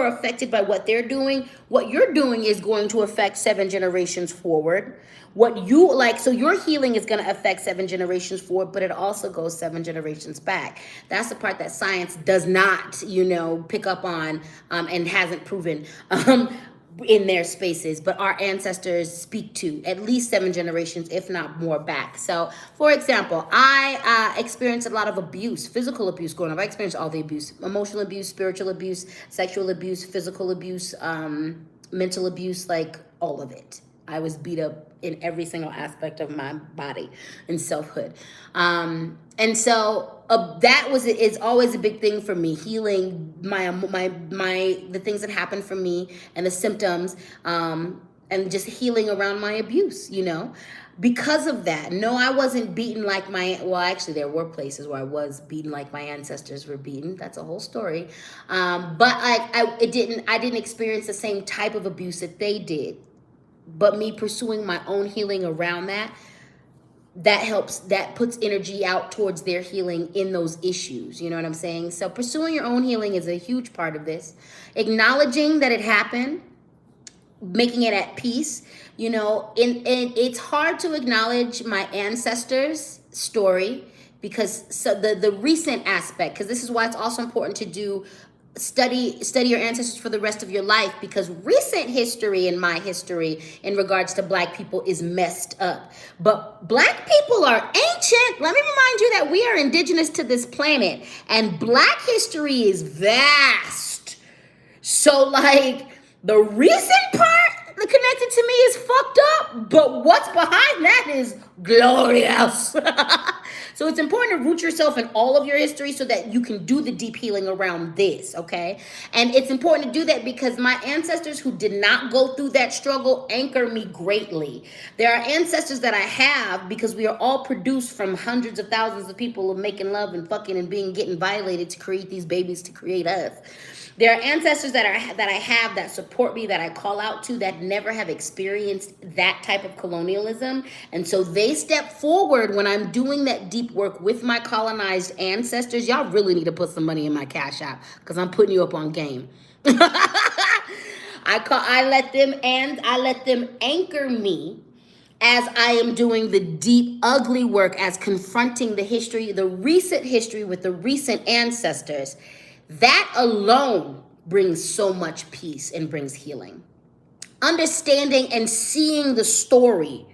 affected by what they're doing, what you're doing is going to affect 7 generations forward. What you like, so your healing is going to affect 7 generations forward, but it also goes 7 generations back. That's the part that science does not, pick up on, and hasn't proven in their spaces, but our ancestors speak to at least 7 generations, if not more, back. So, for example, I experienced a lot of abuse, physical abuse growing up. I experienced all the abuse: emotional abuse, spiritual abuse, sexual abuse, physical abuse, mental abuse, like all of it. I was beat up in every single aspect of my body and selfhood. And so that is always a big thing for me, healing the things that happened for me and the symptoms, and just healing around my abuse, because of that. No, I wasn't beaten like actually there were places where I was beaten like my ancestors were beaten. That's a whole story. But I didn't experience the same type of abuse that they did. But me pursuing my own healing around that helps, that puts energy out towards their healing in those issues. You know what I'm saying? So pursuing your own healing is a huge part of this. Acknowledging that it happened, making it at peace. And it's hard to acknowledge my ancestors' story, because the recent aspect, because this is why it's also important to study your ancestors for the rest of your life, because recent history and my history in regards to Black people is messed up. But Black people are ancient. Let me remind you that we are indigenous to this planet, and Black history is vast. So like the recent part that connected to me is fucked up, but what's behind that is glorious. So it's important to root yourself in all of your history so that you can do the deep healing around this, okay? And it's important to do that because my ancestors who did not go through that struggle anchor me greatly. There are ancestors that I have because we are all produced from hundreds of thousands of people making love and fucking and getting violated to create these babies, to create us. There are ancestors that I have that support me, that I call out to, that never have experienced that type of colonialism. And so they step forward when I'm doing that deep work with my colonized ancestors. Y'all really need to put some money in my Cash App, because I'm putting you up on game. I let them anchor me as I am doing the deep, ugly work, as confronting the history, the recent history with the recent ancestors. That alone brings so much peace and brings healing. Understanding and seeing the story,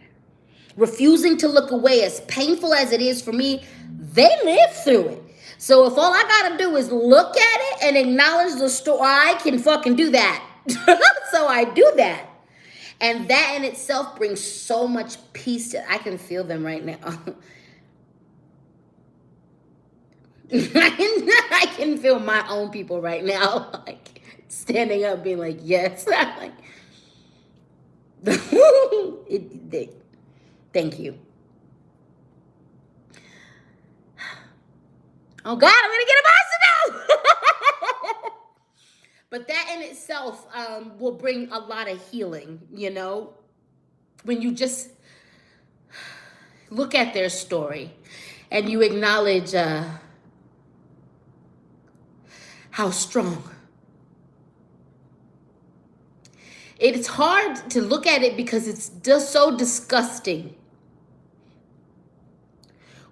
refusing to look away, as painful as it is for me, they lived through it. So if all I gotta do is look at it and acknowledge the story, I can fucking do that. So I do that. And that in itself brings so much peace. I can feel them right now. I can feel my own people right now, like standing up, being like, "Yes." Like, thank you. Oh God, I'm gonna get emotional. But that in itself will bring a lot of healing. When you just look at their story and you acknowledge how strong. It's hard to look at it because it's just so disgusting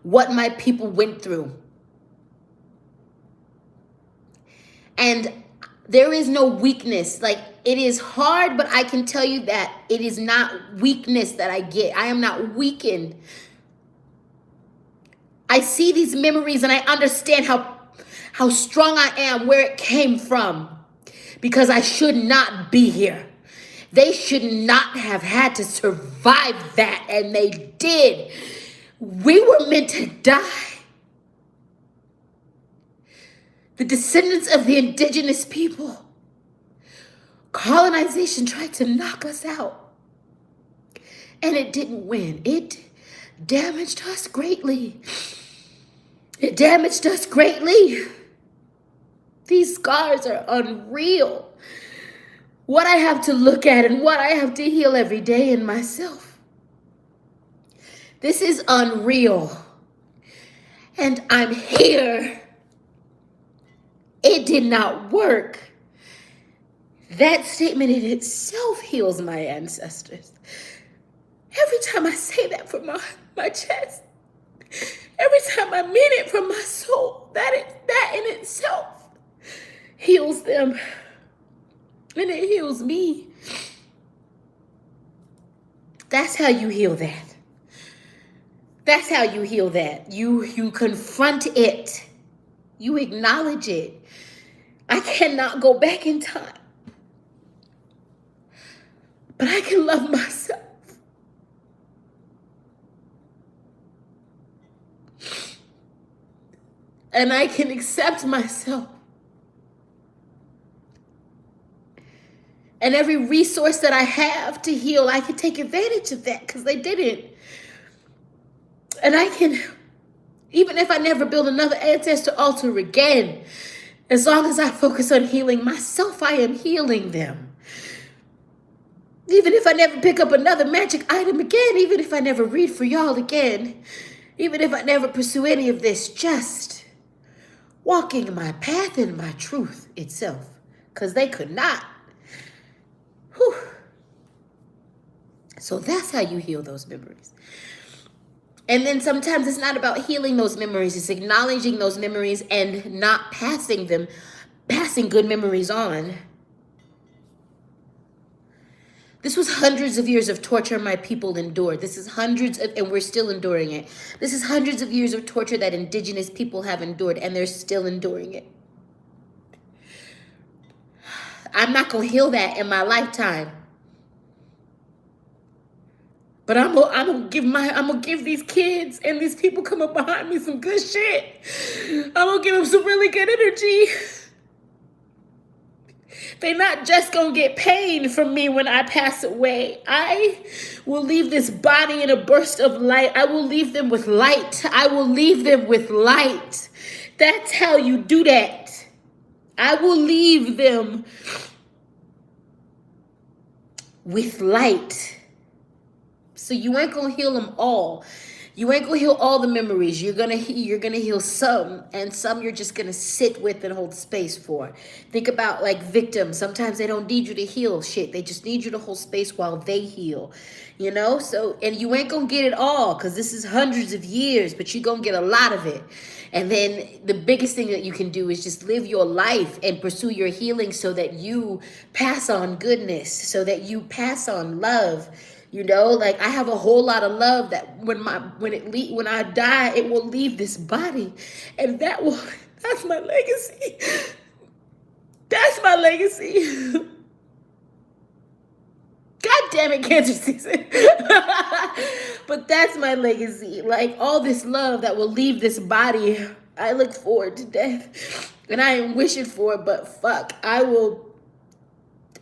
what my people went through. And There is no weakness. Like, it is hard, but I can tell you that it is not weakness that I get. I am not weakened. I see these memories and I understand how strong I am, where it came from. Because I should not be here. They should not have had to survive that, and they did. We were meant to die. The descendants of the indigenous people. Colonization tried to knock us out. And it didn't win. It damaged us greatly. It damaged us greatly. These scars are unreal. What I have to look at and what I have to heal every day in myself. This is unreal. And I'm here. It did not work. That statement in itself heals my ancestors. Every time I say that from my chest, every time I mean it from my soul, that in itself heals them. And it heals me. That's how you heal that. That's how you heal that. You confront it. You acknowledge it. I cannot go back in time. But I can love myself. And I can accept myself. And every resource that I have to heal, I can take advantage of that because they didn't. And I can, even if I never build another ancestor altar again, as long as I focus on healing myself, I am healing them. Even if I never pick up another magic item again, even if I never read for y'all again, even if I never pursue any of this, just walking my path and my truth itself, because they could not. Whew. So that's how you heal those memories. And then sometimes it's not about healing those memories. It's acknowledging those memories and not passing good memories on. This was hundreds of years of torture my people endured. This is and we're still enduring it. This is hundreds of years of torture that indigenous people have endured, and they're still enduring it. I'm not going to heal that in my lifetime. But I'm gonna give these kids and these people coming behind me some good shit. I'm gonna give them some really good energy. They're not just gonna get pain from me when I pass away. I will leave this body in a burst of light. I will leave them with light. I will leave them with light. That's how you do that. I will leave them with light. So you ain't gonna heal them all. You ain't gonna heal all the memories. You're gonna heal some, and some you're just gonna sit with and hold space for. Think about like victims. Sometimes they don't need you to heal shit. They just need you to hold space while they heal. You know? So, and you ain't gonna get it all, because this is hundreds of years, but you're gonna get a lot of it. And then the biggest thing that you can do is just live your life and pursue your healing so that you pass on goodness, so that you pass on love. You know, like I have a whole lot of love that when I die, it will leave this body, and that's my legacy. That's my legacy. God damn it, cancer season. But that's my legacy. Like all this love that will leave this body. I look forward to death, and I am wishing for it, but fuck, I will.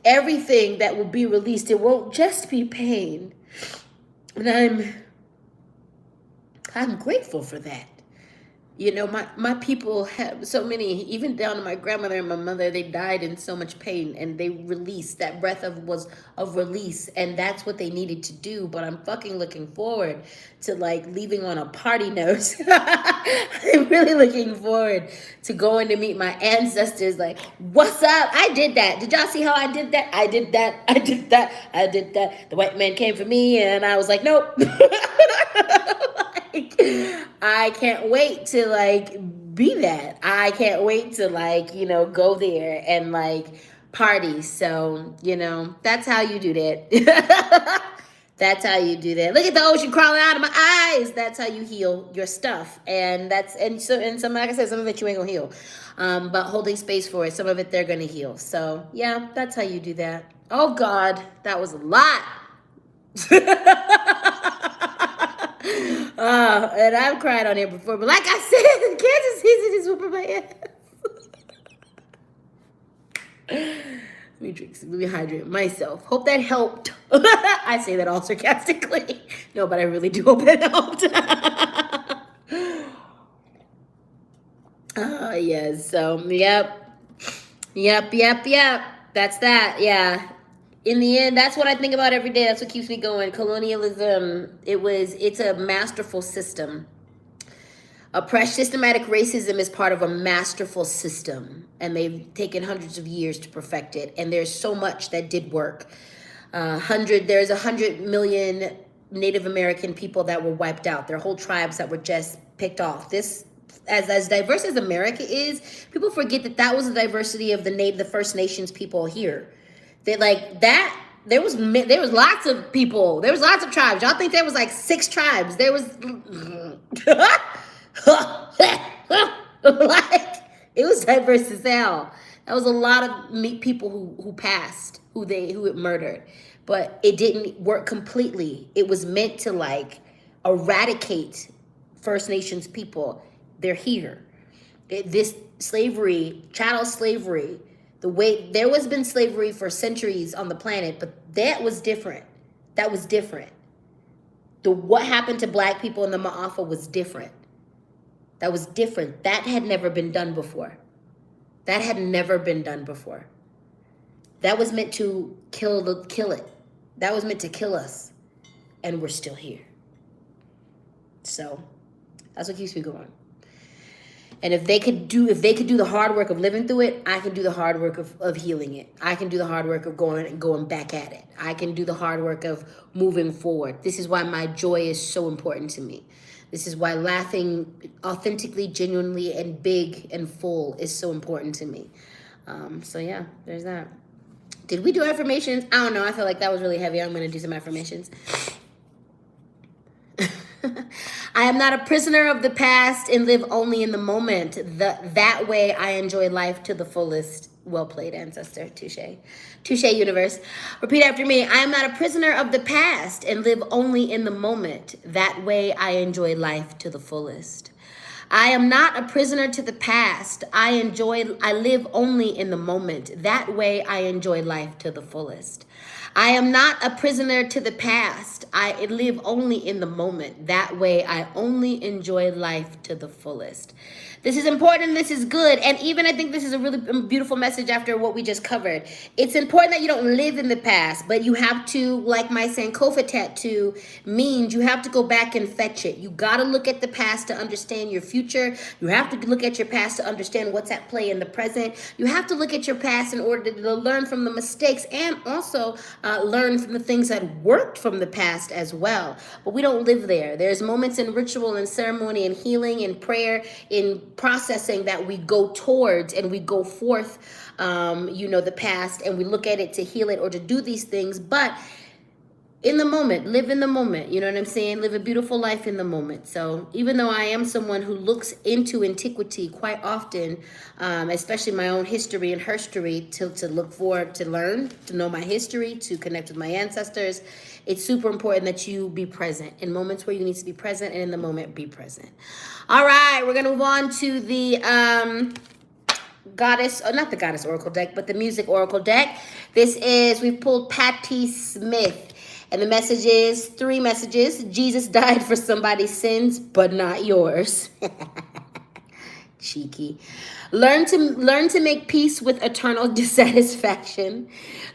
Everything that will be released, it won't just be pain. And I'm grateful for that. You know, my people have so many, even down to my grandmother and my mother, they died in so much pain, and they released, that breath of release, and that's what they needed to do. But I'm fucking looking forward to like leaving on a party note. I'm really looking forward to going to meet my ancestors. Like, what's up? I did that. Did y'all see how I did that? I did that. I did that. I did that. The white man came for me, and I was like, nope. I can't wait to like be that. I can't wait to like, go there and like party. So, that's how you do that. That's how you do that. Look at the ocean crawling out of my eyes. That's how you heal your stuff. And some, like I said, some of it you ain't gonna heal. But holding space for it, some of it they're gonna heal. So yeah, that's how you do that. Oh God, that was a lot. And I've cried on here before, but like I said, Kansas season is whooping my ass. Let me hydrate myself. Hope that helped. I say that all sarcastically. No, but I really do hope that helped. Yes. So, yep. That's that. Yeah. In the end, that's what I think about every day. That's what keeps me going. Colonialism, it's a masterful system. Systematic racism is part of a masterful system, and they've taken hundreds of years to perfect it. And there's so much that did work. There's 100 million Native American people that were wiped out. There are whole tribes that were just picked off. This, as diverse as America is, people forget that was the diversity of the First Nations people here. They like that. There was lots of people. There was lots of tribes. Y'all think there was like 6 tribes? There was. Like, it was diverse as hell. That was a lot of people who passed, who it murdered, but it didn't work completely. It was meant to like eradicate First Nations people. They're here. This slavery, chattel slavery, the way there has been slavery for centuries on the planet, but that was different. That was different. What happened to black people in the Ma'afa was different. That was different. That had never been done before. That had never been done before. That was meant to kill it. That was meant to kill us. And we're still here. So that's what keeps me going. And if they could do the hard work of living through it, I can do the hard work of healing it. I can do the hard work of going back at it. I can do the hard work of moving forward. This is why my joy is so important to me. This is why laughing authentically, genuinely, and big and full is so important to me. So yeah, there's that. Did we do affirmations? I don't know. I feel like that was really heavy. I'm going to do some affirmations. I am not a prisoner of the past and live only in the moment. That way I enjoy life to the fullest. Well played, ancestor. Touche. Touche, universe. Repeat after me. I am not a prisoner of the past and live only in the moment. That way I enjoy life to the fullest. I am not a prisoner to the past. I live only in the moment. That way I enjoy life to the fullest. I am not a prisoner to the past. I live only in the moment. That way I only enjoy life to the fullest. This is important. This is good. And even I think this is a really beautiful message after what we just covered. It's important that you don't live in the past, but you have to, like my Sankofa tattoo means, you have to go back and fetch it. You got to look at the past to understand your future. You have to look at your past to understand what's at play in the present. You have to look at your past in order to learn from the mistakes and also learn from the things that worked from the past as well. But we don't live there. There's moments in ritual and ceremony and healing and prayer, in processing, that we go towards and we go forth, the past, and we look at it to heal it or to do these things. But in the moment, live in the moment. You know what I'm saying? Live a beautiful life in the moment. So even though I am someone who looks into antiquity quite often, especially my own history and herstory, to look forward, to learn, to know my history, to connect with my ancestors, it's super important that you be present in moments where you need to be present, and in the moment, be present. All right, we're going to move on to the not the Goddess Oracle deck, but the Music Oracle deck. We've pulled Patti Smith. And the message is 3 messages. Jesus died for somebody's sins, but not yours. Cheeky. Learn to make peace with eternal dissatisfaction.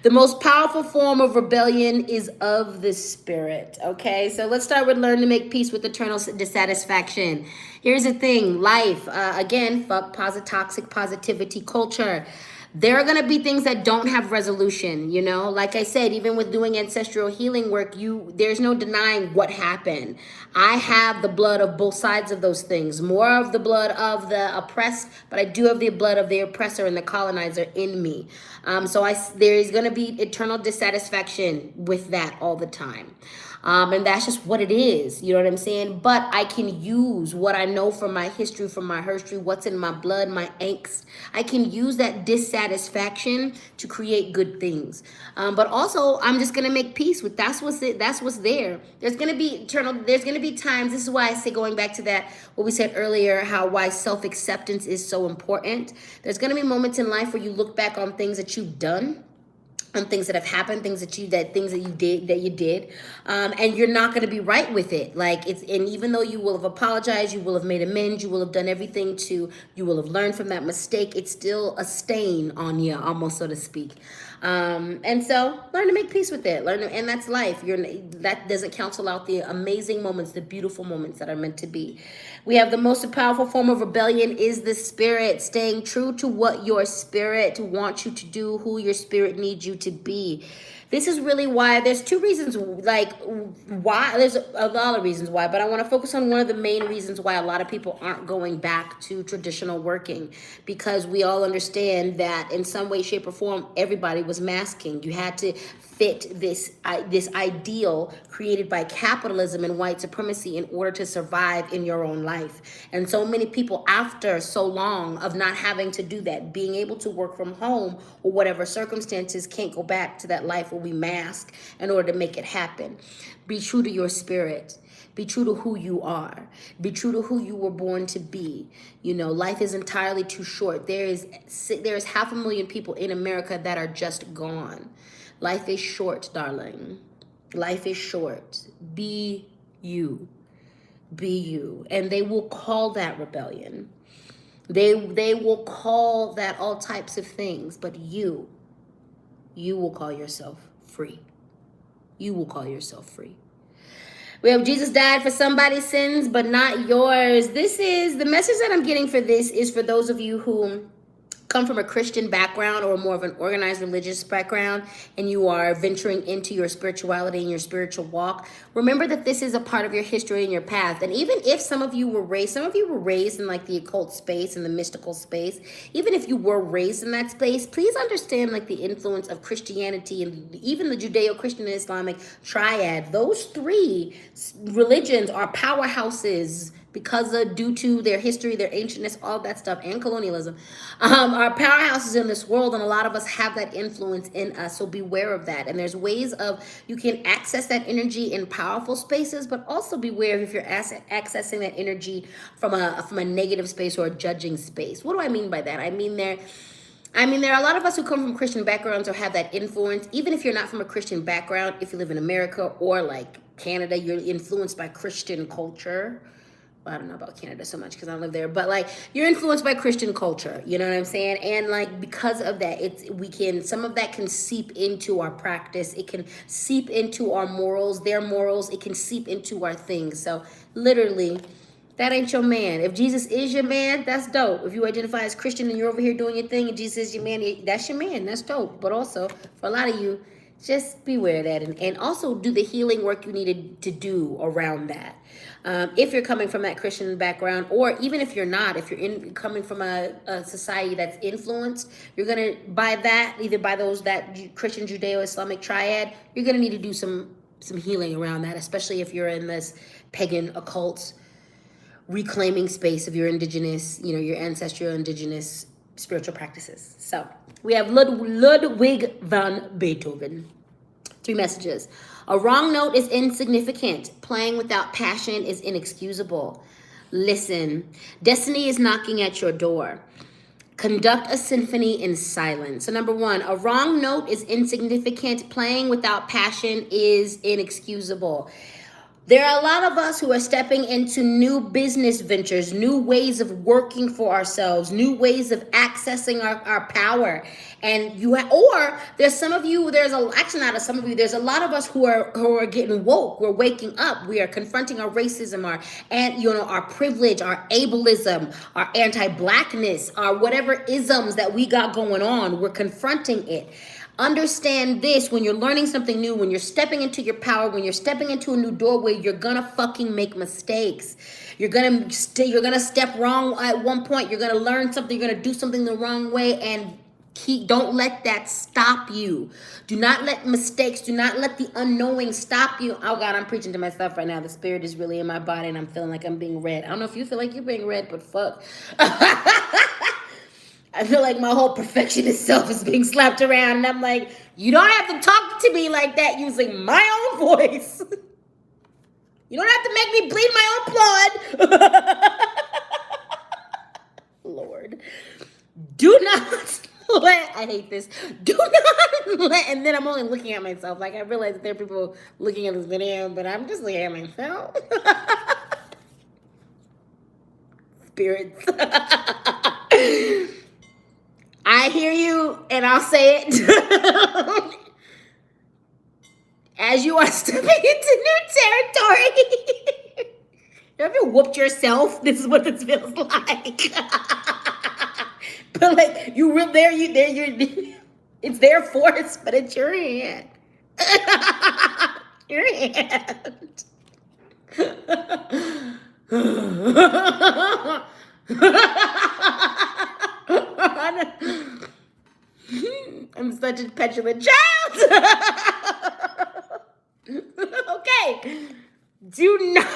The most powerful form of rebellion is of the spirit. Okay, so let's start with learn to make peace with eternal dissatisfaction. Here's the thing. Life, again, fuck toxic positivity culture. There are going to be things that don't have resolution, you know? Like I said, even with doing ancestral healing work, there's no denying what happened. I have the blood of both sides of those things. More of the blood of the oppressed, but I do have the blood of the oppressor and the colonizer in me. So there is going to be eternal dissatisfaction with that all the time. And that's just what it is. You know what I'm saying? But I can use what I know from my history, from my history, what's in my blood, my angst. I can use that dissatisfaction to create good things. But also, I'm just gonna make peace with that's what's there. There's gonna be eternal. There's gonna be times. This is why I say, going back to that what we said earlier, why self-acceptance is so important. There's gonna be moments in life where you look back on things that you've done, on things that have happened, things that you did, and you're not going to be right with it. And even though you will have apologized, you will have made amends, you will have done everything you will have learned from that mistake. It's still a stain on you, almost, so to speak. And so learn to make peace with it. And that's life. That doesn't cancel out the amazing moments, the beautiful moments that are meant to be. We have the most powerful form of rebellion is the spirit, staying true to what your spirit wants you to do, who your spirit needs you to be. This is really why there's two reasons, why there's a lot of reasons why, but I want to focus on one of the main reasons why a lot of people aren't going back to traditional working, because we all understand that in some way, shape, or form, everybody was masking. You had to fit this ideal created by capitalism and white supremacy in order to survive in your own life. And so many people, after so long of not having to do that, being able to work from home or whatever circumstances, can't go back to that life where we mask in order to make it happen. Be true to your spirit. Be true to who you are. Be true to who you were born to be. You know, life is entirely too short. There is 500,000 people in America that are just gone. Life is short, darling. Life is short. Be you. Be you. And they will call that rebellion. They will call that all types of things. But you will call yourself free. You will call yourself free. We have Jesus died for somebody's sins, but not yours. This is the message that I'm getting for this is for those of you who come from a Christian background or more of an organized religious background, and you are venturing into your spirituality and your spiritual walk. Remember that this is a part of your history and your path. And even if some of you were raised in like the occult space and the mystical space, even if you were raised in that space, please understand like the influence of Christianity and even the Judeo-Christian and Islamic triad. Those three religions are powerhouses because due to their history, their ancientness, all that stuff, and colonialism, are powerhouses in this world, and a lot of us have that influence in us, so beware of that. And there's ways of, you can access that energy in powerful spaces, but also beware if you're accessing that energy from a negative space or a judging space. What do I mean by that? I mean, there are a lot of us who come from Christian backgrounds or have that influence. Even if you're not from a Christian background, if you live in America or like Canada, you're influenced by Christian culture. Well, I don't know about Canada so much because I don't live there, but like you're influenced by Christian culture, you know what I'm saying? And like because of that, some of that can seep into our practice. It can seep into our morals, their morals. It can seep into our things. So literally, that ain't your man. If Jesus is your man, that's dope. If you identify as Christian and you're over here doing your thing and Jesus is your man, that's your man. That's dope. But also, for a lot of you, just beware of that. And also do the healing work you needed to do around that. If you're coming from that Christian background, or even if you're not, if you're coming from a society that's influenced, you're going to, either by that Christian Judeo-Islamic triad, you're going to need to do some healing around that, especially if you're in this pagan occult reclaiming space of your indigenous, your ancestral indigenous spiritual practices. So we have Ludwig van Beethoven. 3 messages. A wrong note is insignificant. Playing without passion is inexcusable. Listen. Destiny is knocking at your door. Conduct a symphony in silence. So number 1, a wrong note is insignificant. Playing without passion is inexcusable. There are a lot of us who are stepping into new business ventures, new ways of working for ourselves, new ways of accessing our power. And or there's some of you, actually not some of you, there's a lot of us who are getting woke. We're waking up. We are confronting our racism, our privilege, our ableism, our anti-blackness, our whatever isms that we got going on. We're confronting it. Understand this: when you're learning something new, when you're stepping into your power, when you're stepping into a new doorway, you're gonna fucking make mistakes. You're gonna step wrong at one point. You're gonna learn something. You're gonna do something the wrong way, and don't let that stop you. Do not let mistakes, do not let the unknowing stop you. Oh God, I'm preaching to myself right now. The spirit is really in my body and I'm feeling like I'm being read. I don't know if you feel like you're being read, but fuck. I feel like my whole perfectionist self is being slapped around, and I'm like, you don't have to talk to me like that using my own voice. You don't have to make me bleed my own blood. Lord. Do not let, I hate this. Do not let, and then I'm only looking at myself. Like, I realize that there are people looking at this video, but I'm just looking at myself. Spirits. I hear you, and I'll say it. As you are stepping into new territory. Have you whooped yourself? This is what this feels like. But like, it's their force, but it's your hand. Your hand. I'm such a petulant child. Okay. Do not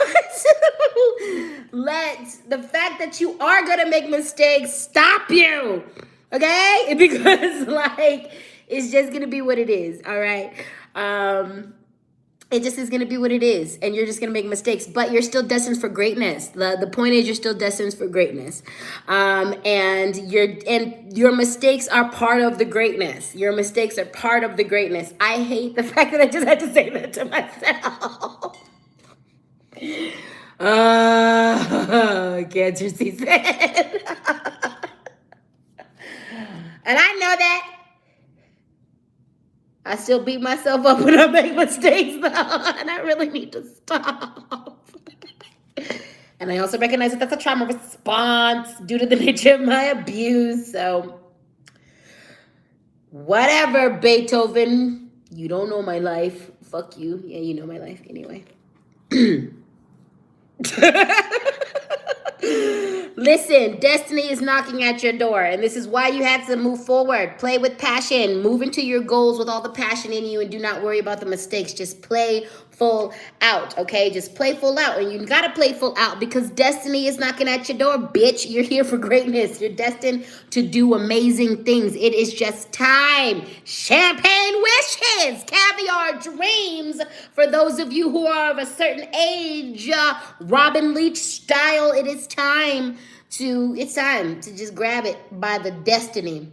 let the fact that you are going to make mistakes stop you. Okay? Because like, it's just going to be what it is. All right. It just is going to be what it is, and you're just going to make mistakes, but you're still destined for greatness. The point is, you're still destined for greatness. And your mistakes are part of the greatness. Your mistakes are part of the greatness. I hate the fact that I just had to say that to myself. Cancer season. And I know that. I still beat myself up when I make mistakes, though, and I really need to stop. And I also recognize that that's a trauma response due to the nature of my abuse. So, whatever, Beethoven. You don't know my life. Fuck you. Yeah, you know my life anyway. Listen, destiny is knocking at your door, and this is why you have to move forward. Play with passion. Move into your goals with all the passion in you, and do not worry about the mistakes. Just play full out, okay? Just play full out, and you gotta play full out because destiny is knocking at your door, bitch. You're here for greatness. You're destined to do amazing things. It is just time. Champagne wishes, caviar dreams for those of you who are of a certain age, Robin Leach style. It's time to just grab it by the destiny.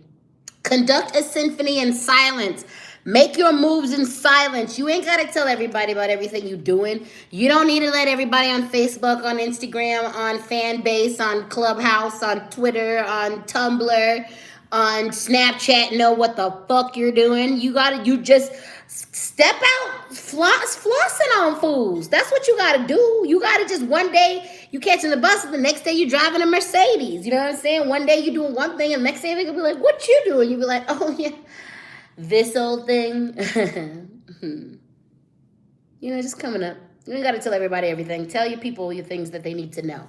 Conduct a symphony in silence. Make your moves in silence. You ain't got to tell everybody about everything you're doing. You don't need to let everybody on Facebook, on Instagram, on Fanbase, on Clubhouse, on Twitter, on Tumblr, on Snapchat know what the fuck you're doing. You just step out flossing on fools. That's what you got to do. You got to just one day you catching the bus and the next day you driving a Mercedes. You know what I'm saying? One day you doing one thing and the next day they could be like, what you doing? You be like, oh yeah, this old thing. Just coming up. You ain't got to tell everybody everything. Tell your people your things that they need to know.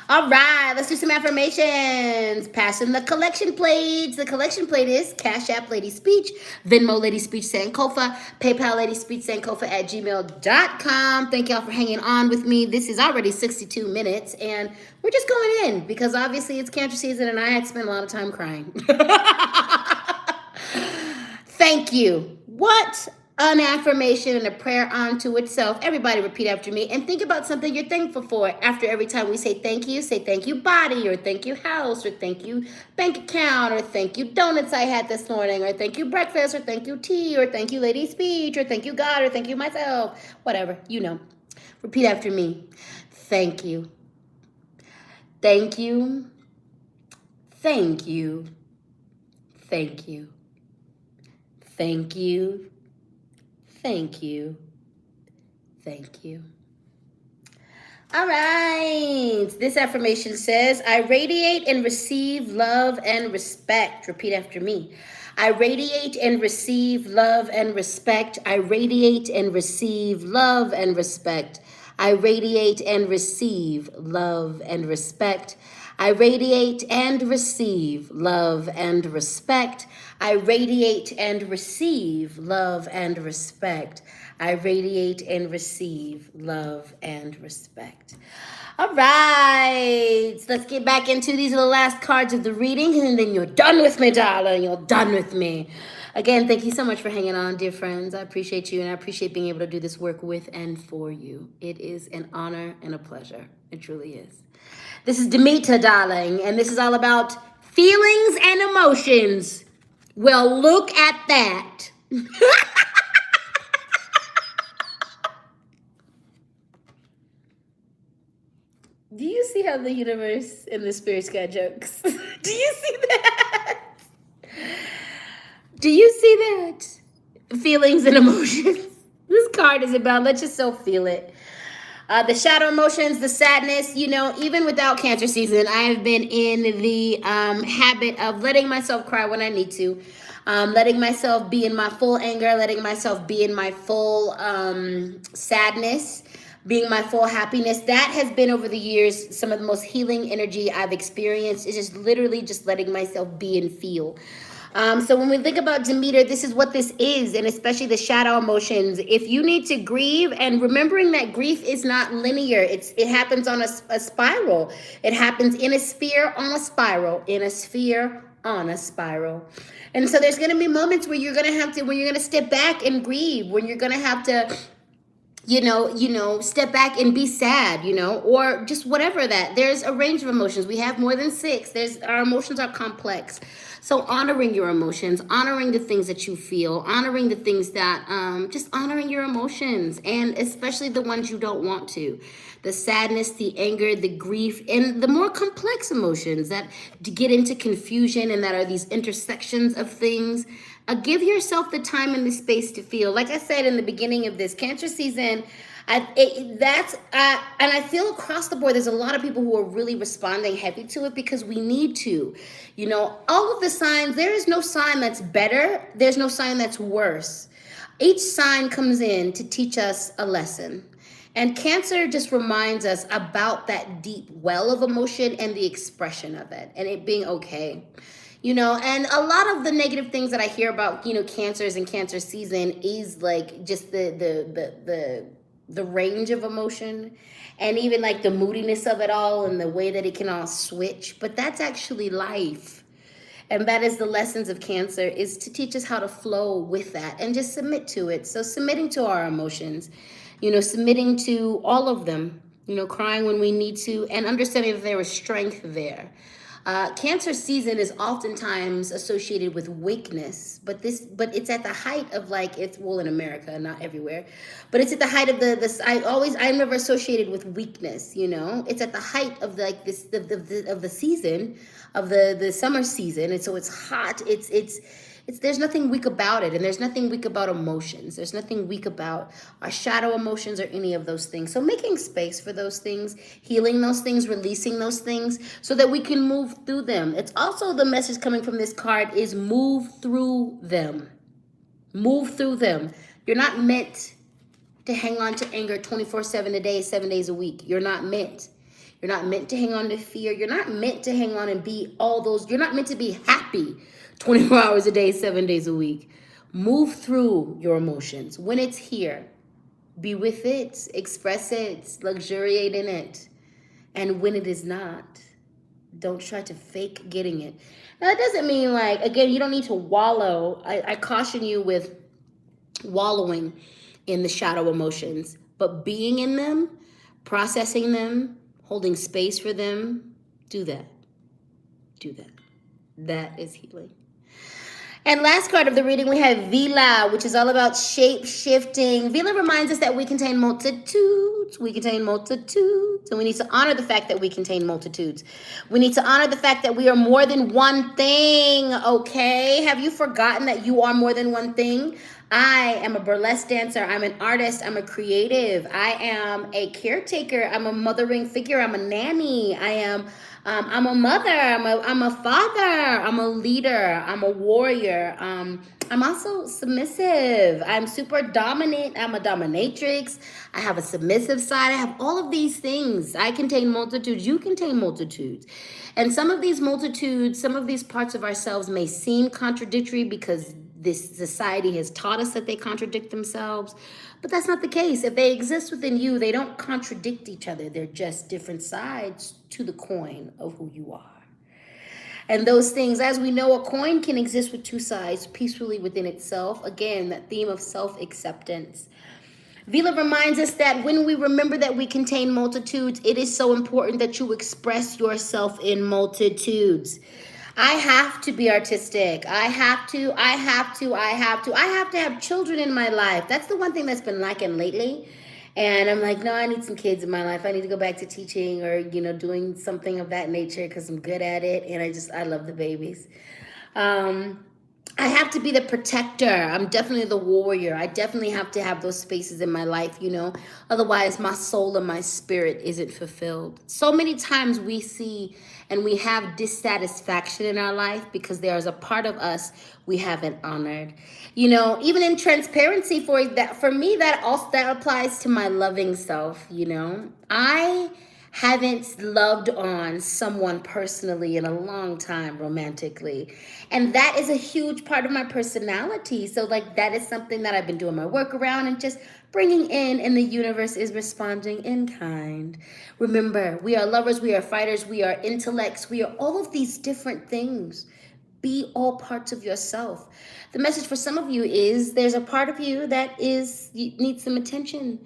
All right, let's do some affirmations. Passing the collection plates. The collection plate is Cash App LadySpeech, Venmo LadySpeech Sankofa, PayPal LadySpeech Sankofa at gmail.com. Thank y'all for hanging on with me. This is already 62 minutes, and we're just going in because obviously it's cancer season, and I had spent a lot of time crying. Thank you. What an affirmation and a prayer unto itself. Everybody repeat after me and think about something you're thankful for. After every time we say thank you body, or thank you house, or thank you bank account, or thank you donuts I had this morning, or thank you breakfast, or thank you tea, or thank you LadySpeech, or thank you God, or thank you myself, whatever, Repeat after me. Thank you. Thank you. Thank you. Thank you. Thank you. Thank you. Thank you. All right. This affirmation says, I radiate and receive love and respect. Repeat after me. I radiate and receive love and respect. I radiate and receive love and respect. I radiate and receive love and respect. I radiate and receive love and respect. I radiate and receive love and respect. I radiate and receive love and respect. All right, let's get back into these are the last cards of the reading, and then you're done with me, darling. You're done with me. Again, thank you so much for hanging on, dear friends. I appreciate you, and I appreciate being able to do this work with and for you. It is an honor and a pleasure. It truly is. This is Demeter, darling, and this is all about feelings and emotions. Well, look at that. Do you see how the universe and the spirits got jokes? Do you see that? Do you see that? Feelings and emotions. This card is about let yourself feel it. The shadow emotions, the sadness, even without Cancer season, I have been in the habit of letting myself cry when I need to. Letting myself be in my full anger, letting myself be in my full sadness, being my full happiness. That has been over the years some of the most healing energy I've experienced. It's just literally just letting myself be and feel. So when we think about Demeter, this is what this is, and especially the shadow emotions. If you need to grieve, and remembering that grief is not linear, it happens on a spiral. It happens in a sphere on a spiral, in a sphere on a spiral. And so there's going to be moments where you're going to step back and grieve, when you're going to have to step back and be sad, or just whatever that. There's a range of emotions. We have more than 6. Our emotions are complex. So honoring your emotions, honoring the things that you feel, honoring the things that, just honoring your emotions, and especially the ones you don't want to. The sadness, the anger, the grief, and the more complex emotions that get into confusion and that are these intersections of things. Give yourself the time and the space to feel. Like I said in the beginning of this Cancer season, and I feel across the board, there's a lot of people who are really responding heavy to it because we need to. All of the signs, there is no sign that's better. There's no sign that's worse. Each sign comes in to teach us a lesson. And Cancer just reminds us about that deep well of emotion and the expression of it and it being okay. And a lot of the negative things that I hear about, Cancers and Cancer season is like just the range of emotion and even like the moodiness of it all and the way that it can all switch. But that's actually life. And that is the lessons of Cancer, is to teach us how to flow with that and just submit to it. So submitting to our emotions, submitting to all of them, crying when we need to, and understanding that there is strength there. Cancer season is oftentimes associated with weakness, but it's at the height of in America, not everywhere, but it's at the height of I'm never associated with weakness. It's at the height of the season, of the summer season, and so it's hot. It's there's nothing weak about it, and there's nothing weak about emotions. There's nothing weak about our shadow emotions or any of those things. So making space for those things, healing those things, releasing those things so that we can move through them. It's also the message coming from this card is move through them. Move through them. You're not meant to hang on to anger 24/7 a day, 7 days a week. You're not meant. You're not meant to hang on to fear. You're not meant to hang on and be all those. You're not meant to be happy 24 hours a day, 7 days a week. Move through your emotions. When it's here, be with it, express it, luxuriate in it. And when it is not, don't try to fake getting it. Now, that doesn't mean again, you don't need to wallow. I caution you with wallowing in the shadow emotions, but being in them, processing them, holding space for them, do that. Do that. That is healing. And last card of the reading, we have Vila, which is all about shape shifting. Vila reminds us that we contain multitudes. We contain multitudes. And we need to honor the fact that we contain multitudes. We need to honor the fact that we are more than one thing, okay? Have you forgotten that you are more than one thing? I am a burlesque dancer. I'm an artist. I'm a creative. I am a caretaker. I'm a mothering figure. I'm a nanny. I'm a mother. I'm a father. I'm a leader. I'm a warrior. I'm also submissive. I'm super dominant. I'm a dominatrix. I have a submissive side. I have all of these things. I contain multitudes. You contain multitudes. And some of these multitudes, some of these parts of ourselves may seem contradictory because this society has taught us that they contradict themselves. But that's not the case. If they exist within you, they don't contradict each other. They're just different sides to the coin of who you are. And those things, as we know, a coin can exist with two sides peacefully within itself. Again, that theme of self-acceptance. Vila reminds us that when we remember that we contain multitudes, it is so important that you express yourself in multitudes. I have to be artistic. I have to have children in my life. That's the one thing that's been lacking lately. And I'm like, no, I need some kids in my life. I need to go back to teaching or, doing something of that nature because I'm good at it. And I love the babies. I have to be the protector. I'm definitely the warrior. I definitely have to have those spaces in my life, Otherwise, my soul and my spirit isn't fulfilled. So many times we see and we have dissatisfaction in our life because there's a part of us we haven't honored. Even in transparency for me, that applies to my loving self, I haven't loved on someone personally in a long time romantically. And that is a huge part of my personality. So that is something that I've been doing my work around and just bringing in, and the universe is responding in kind. Remember, we are lovers, we are fighters, we are intellects, we are all of these different things. Be all parts of yourself. The message for some of you is there's a part of you that needs some attention.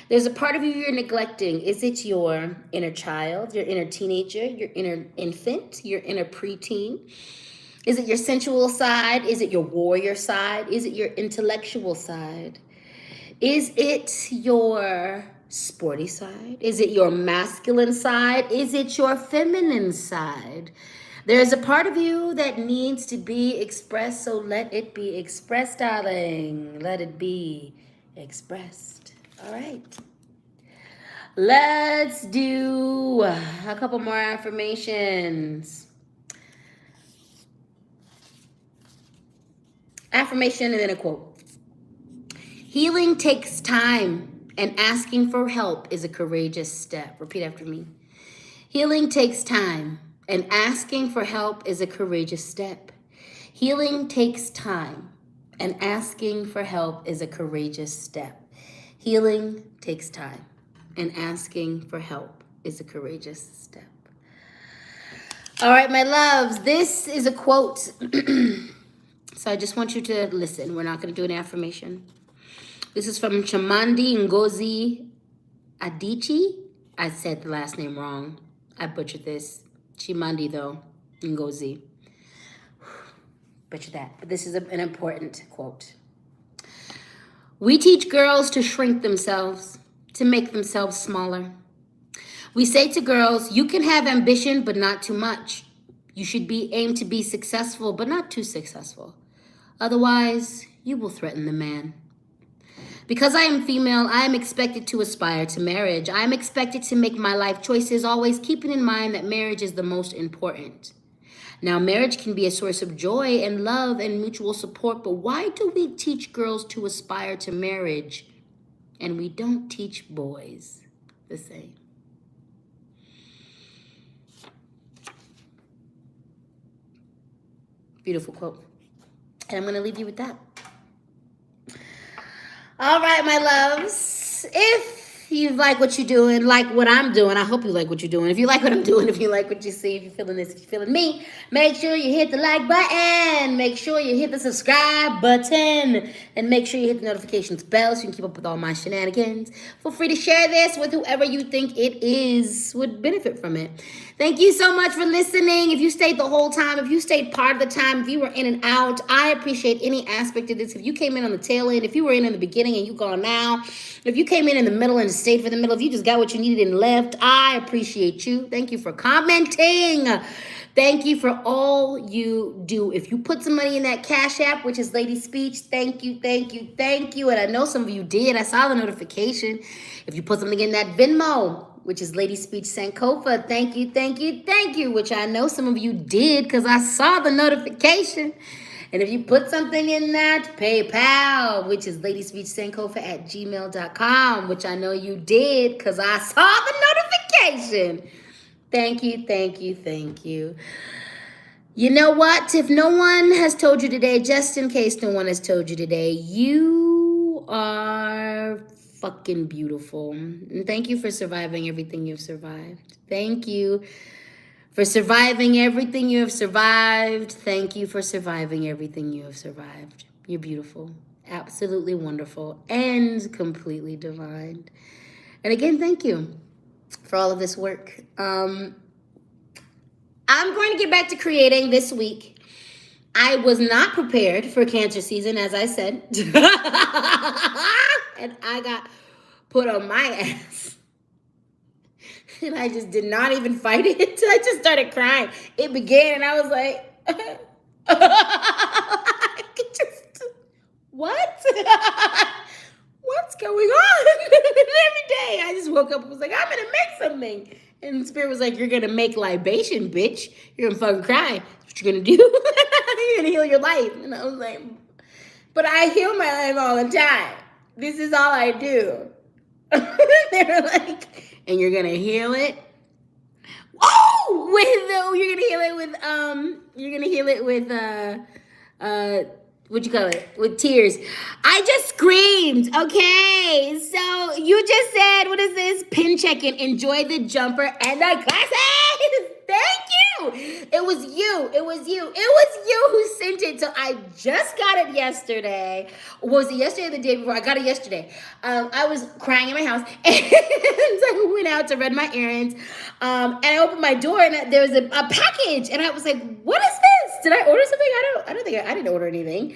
There's a part of you you're neglecting. Is it your inner child, your inner teenager, your inner infant, your inner preteen? Is it your sensual side? Is it your warrior side? Is it your intellectual side? Is it your sporty side? Is it your masculine side? Is it your feminine side? There's a part of you that needs to be expressed, so let it be expressed, darling. Let it be expressed. All right. Let's do a couple more affirmations. Affirmation and then a quote. Healing takes time, and asking for help is a courageous step. Repeat after me. Healing takes time, and asking for help is a courageous step. Healing takes time, and asking for help is a courageous step. Healing takes time, and asking for help is a courageous step. All right, my loves, this is a quote. So I just want you to listen. We're not going to do an affirmation. This is from Chimamanda Ngozi Adichie. I said the last name wrong. I butchered this. Chimamanda, though, Ngozi. Butchered that. But this is an important quote. We teach girls to shrink themselves, to make themselves smaller. We say to girls, you can have ambition, but not too much. You should aim to be successful, but not too successful. Otherwise, you will threaten the man. Because I am female, I am expected to aspire to marriage. I am expected to make my life choices, always keeping in mind that marriage is the most important. Now, marriage can be a source of joy and love and mutual support, but why do we teach girls to aspire to marriage and we don't teach boys the same? Beautiful quote. And I'm going to leave you with that. All right, my loves. If you like what you're doing, like what I'm doing, I hope you like what you're doing. If you like what I'm doing, if you like what you see, if you're feeling this, if you're feeling me, make sure you hit the like button. Make sure you hit the subscribe button. And make sure you hit the notifications bell so you can keep up with all my shenanigans. Feel free to share this with whoever you think it is would benefit from it. Thank you so much for listening. If you stayed the whole time, if you stayed part of the time, if you were in and out, I appreciate any aspect of this. If you came in on the tail end, if you were in the beginning and you gone now, if you came in the middle and stayed for the middle, if you just got what you needed and left, I appreciate you. Thank you for commenting. Thank you for all you do. If you put some money in that Cash App, which is LadySpeech, thank you, thank you, thank you. And I know some of you did. I saw the notification. If you put something in that Venmo, which is LadySpeech Sankofa, thank you, thank you, thank you, which I know some of you did because I saw the notification. And if you put something in that PayPal, which is LadySpeechSankofa@gmail.com, which I know you did because I saw the notification. Thank you, thank you, thank you. You know what? If no one has told you today, just in case no one has told you today, you are fucking beautiful. And thank you for surviving everything you've survived. Thank you for surviving everything you have survived. Thank you for surviving everything you have survived. You're beautiful, absolutely wonderful, and completely divine. And again, thank you for all of this work. I'm going to get back to creating this week. I was not prepared for Cancer season, as I said. And I got put on my ass. And I just did not even fight it. I just started crying. It began and I was like, what? What's going on? And every day I just woke up and was like, I'm going to make something. And the spirit was like, you're going to make libation, bitch. You're going to fucking cry. That's what you're going to do. You're going to heal your life. And I was like, but I heal my life all the time. This is all I do. They were like, and you're going to heal it. Oh, what you call it? With tears. I just screamed. Okay. So you just said, what is this? Pin check-in. Enjoy the jumper and the glasses. Thank you. It was you. It was you. It was you who sent it. So I just got it yesterday. Was it yesterday or the day before? I got it yesterday. I was crying in my house and so I went out to run my errands. And I opened my door and there was a package and I was like, what is this? Did I order something? I didn't order anything.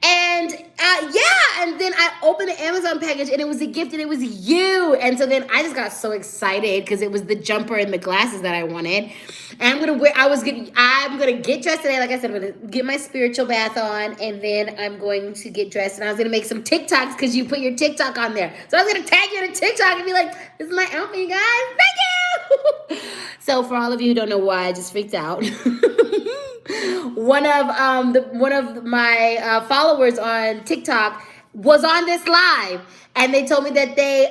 And and then I opened the Amazon package and it was a gift and it was you. And so then I just got so excited because it was the jumper and the glasses that I wanted. And I'm gonna get dressed today. Like I said, I'm gonna get my spiritual bath on and then I'm going to get dressed and I was gonna make some TikToks because you put your TikTok on there. So I was gonna tag you in a TikTok and be like, this is my outfit, you guys. Thank you. So for all of you who don't know why I just freaked out. One of my followers on TikTok was on this live, and they told me that they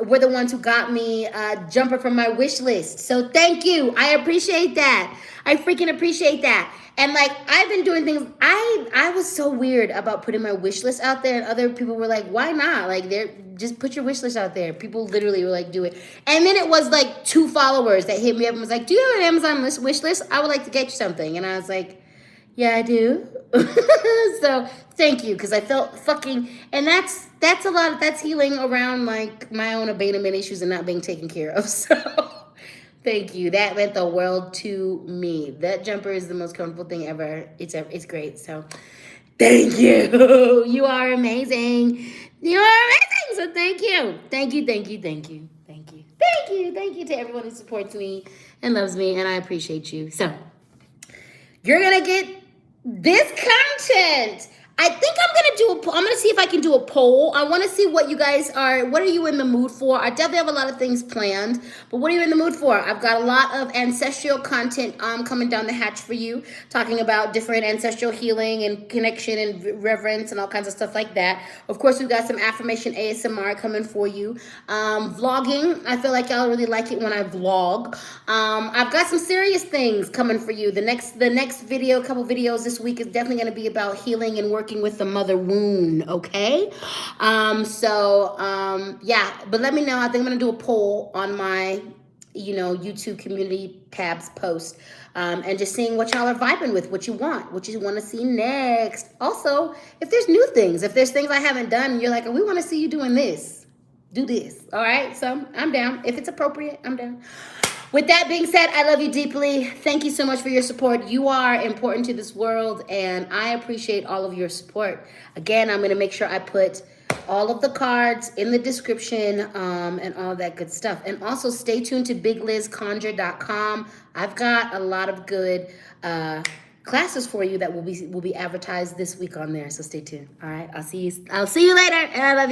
were the ones who got me a jumper from my wish list. So thank you. I appreciate that. I freaking appreciate that. And like I've been doing things. I was so weird about putting my wish list out there, and other people were like, "Why not? Like, just put your wish list out there." People literally were like, "Do it." And then it was like 2 followers that hit me up and was like, "Do you have an Amazon wish list? I would like to get you something." And I was like, "Yeah, I do." So thank you, because I felt fucking, and that's a lot. That's healing around like my own abandonment issues and not being taken care of. So. Thank you. That meant the world to me. That jumper is the most comfortable thing ever. It's great. So thank you. You are amazing. You are amazing. So thank you. Thank you. Thank you. Thank you. Thank you. Thank you. Thank you to everyone who supports me and loves me. And I appreciate you. So you're going to get this content. I think I'm going to see if I can do a poll. I want to see what you guys what are you in the mood for? I definitely have a lot of things planned, but what are you in the mood for? I've got a lot of ancestral content coming down the hatch for you, talking about different ancestral healing and connection and reverence and all kinds of stuff like that. Of course, we've got some affirmation ASMR coming for you. Vlogging, I feel like y'all really like it when I vlog. I've got some serious things coming for you. The next video, couple videos this week is definitely going to be about healing and working working with the mother wound, okay? Yeah, but let me know. I think I'm gonna do a poll on my YouTube community tabs post, and just seeing what y'all are vibing with, what you want to see next. Also, if there's new things, if there's things I haven't done, and you're like, we want to see you doing this, do this. All right, so I'm down. If it's appropriate, I'm down. With that being said, I love you deeply. Thank you so much for your support. You are important to this world, and I appreciate all of your support. Again, I'm going to make sure I put all of the cards in the description, and all that good stuff. And also stay tuned to biglizconjure.com. I've got a lot of good classes for you that will be advertised this week on there. So stay tuned. All right, I'll see you later, and I love you.